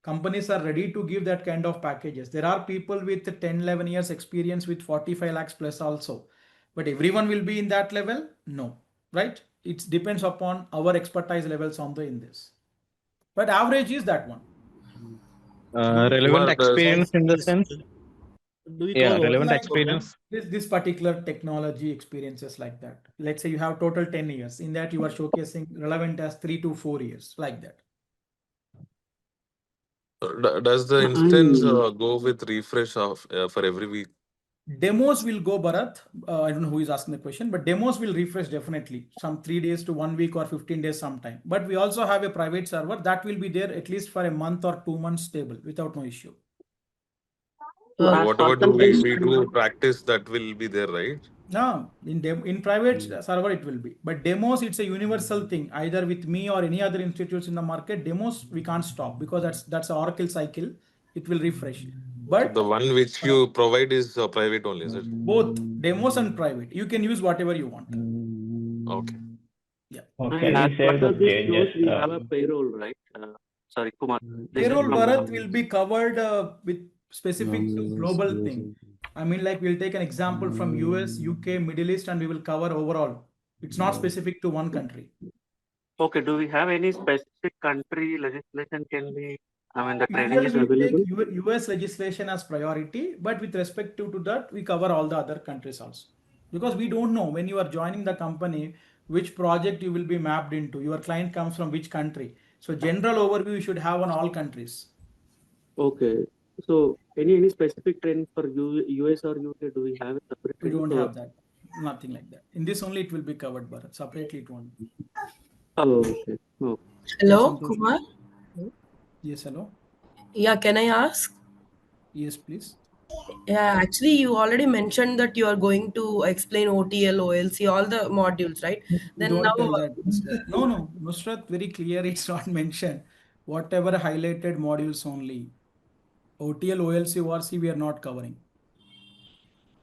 Companies are ready to give that kind of packages. There are people with 10, 11 years experience with 45 lakhs plus also. But everyone will be in that level? No, right? It depends upon our expertise levels on the in this. But average is that one. Relevant Kumar, experience in the sense? Do we Yeah, cover relevant Like experience. this particular technology experiences like that. Let's say you have total 10 years. In that you are showcasing relevant as 3 to 4 years like that. does the instance go with refresh of for every week? Demos will go, Bharat. I don't know who is asking the question, but demos will refresh definitely some 3 days to 1 week or 15 days sometime. But we also have a private server that will be there at least for a month or 2 months stable without no issue. Whatever do we do practice, that will be there, right? No, in private server it will be, but demos it's a universal thing. Either with me or any other institutes in the market, demos we can't stop because that's an Oracle cycle. It will refresh. So the But one which you provide is private only, is it? both demos and private, you can use whatever you want. Okay. Yeah. Okay, we save those changes. Payroll, Bharat, will be covered with specific to global thing. I mean, like we'll take an example from US, UK, Middle East, and we will cover overall. It's not specific to one country. Okay, do we have any specific country legislation Usually we take US legislation as priority, but with respect to that, we cover all the other countries also. Because we don't know when you are joining the company, which project you will be mapped into. Your client comes from which country. So general overview you should have on all countries. Okay. So any specific trend for US or UK? Do we have a separate We trend? don't have that. Nothing like that. In this only it will be covered, but separately it won't. Oh, okay. Oh. Hello, Kumar. Yes, hello. Yeah, can I ask? Yes, please. Yeah, actually, you already mentioned that you are going to explain OTL, OLC, all the modules, right? We Then don't now, tell that. No, Nusrat, very clear. It's not mentioned. Whatever highlighted modules only. OTL, OLC, ORC, we are not covering.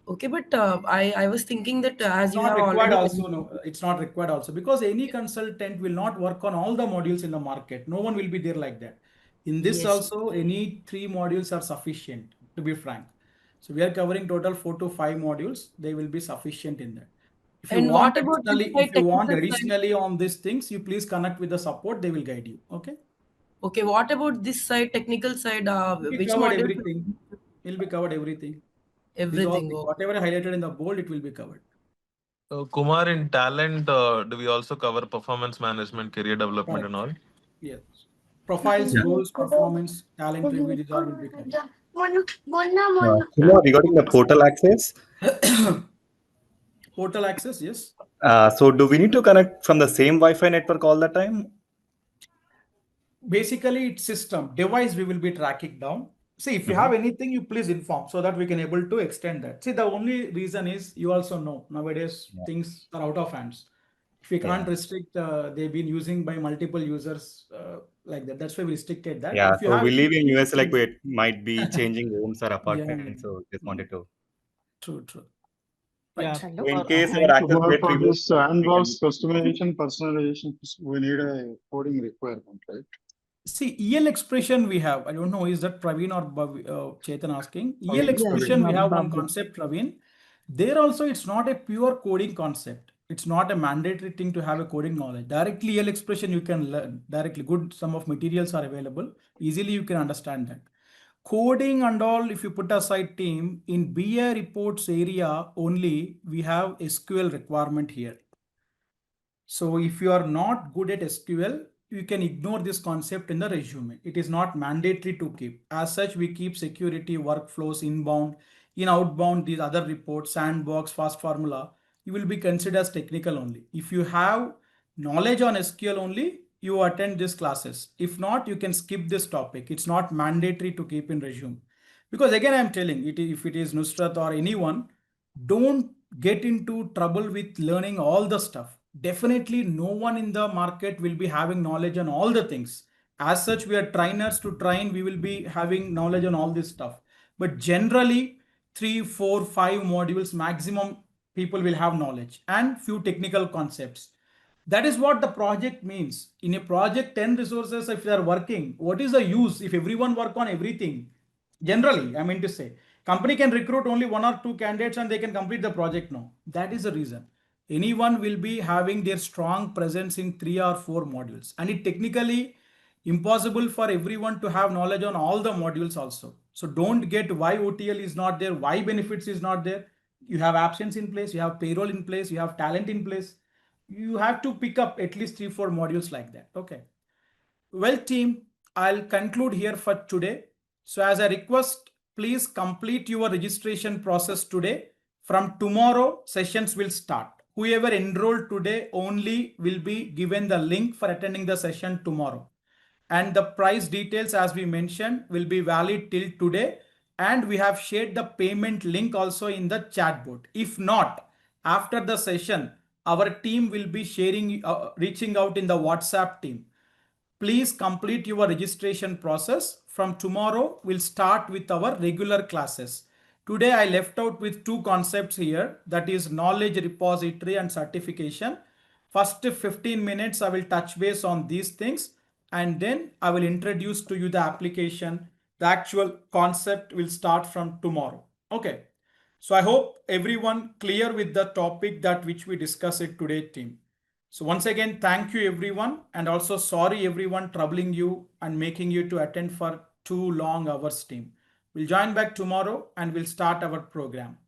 okay, but I was thinking that as you Not have required already also. No, it's not required also because any consultant will not work on all the modules in the market. No one will be there like that. In this Yes. also, any 3 modules are sufficient, to be frank. So we are covering total 4 to 5 modules. They will be sufficient in that. If you And want what about this additionally, side technical side? on these things, you please connect with the support. They will guide you. Okay. Okay, what about this side technical side? Will be Which covered module? everything. Will be covered everything. Everything. Whatever highlighted in the bold, it will be covered. Kumar, in talent, do we also cover performance management, career development, and all? Yes. Profiles, roles, performance, talent review, these all will be covered. Kumar, regarding the portal access. Portal access, yes. So do we need to connect from the same Wi-Fi network all the time? Basically, it's system device we will be tracking down. See, if you have anything, you please inform so that we can able to extend that. See, the only reason is you also know nowadays things are out of hands. If we can't restrict, they've been using by multiple users like that. That's why we restricted that. Yeah, If you so have we live in anything, US, like we might be changing homes or apartments, so just wanted to. True. Yeah. Right. So in case our access Kumar, get for revoked, this sandbox customization, personalization, we need a coding requirement, right? See, EL expression we have. I don't know, is that Praveen or Chetan asking? EL expression, we have one concept, Praveen. There also, it's not a pure coding concept. It's not a mandatory thing to have a coding knowledge. Directly EL expression, you can learn directly. Good, some of materials are available. Easily, you can understand that. Coding and all, if you put aside team, in BI reports area only, we have SQL requirement here. So if you are not good at SQL, you can ignore this concept in the resume. It is not mandatory to keep. As such, we keep security, workflows, inbound, in outbound, these other reports, sandbox, fast formula, you will be considered as technical only. If you have knowledge on SQL only, you attend these classes. If not, you can skip this topic. It's not mandatory to keep in resume. Because again, I'm telling it, if it is Nusrat or anyone, don't get into trouble with learning all the stuff. Definitely no one in the market will be having knowledge on all the things. As such, we are trainers to train, we will be having knowledge on all this stuff. But generally, 3, 4, 5 modules maximum people will have knowledge and few technical concepts. That is what the project means. In a project, 10 resources, if they are working, what is the use if everyone work on everything? Generally, I mean to say, company can recruit only 1 or 2 candidates and they can complete the project now. That is the reason. Anyone will be having their strong presence in 3 or 4 modules. And it technically impossible for everyone to have knowledge on all the modules also. So don't get why OTL is not there, why benefits is not there. You have absence in place, you have payroll in place, you have talent in place. You have to pick up at least 3, 4 modules like that. Okay. Well, team, I'll conclude here for today. So as a request, please complete your registration process today. From tomorrow, sessions will start. Whoever enrolled today only will be given the link for attending the session tomorrow. And the price details, as we mentioned, will be valid till today. And we have shared the payment link also in the chat board. If not, after the session, our team will be sharing, reaching out in the WhatsApp team. Please complete your registration process. From tomorrow, we'll start with our regular classes. Today, I left out with 2 concepts here, that is knowledge repository and certification. First 15 minutes, I will touch base on these things and then I will introduce to you the application. The actual concept will start from tomorrow. Okay. So I hope everyone clear with the topic that which we discussed it today, team. So once again, thank you everyone, and also sorry everyone troubling you and making you to attend for 2 long hours, team. We'll join back tomorrow and we'll start our program.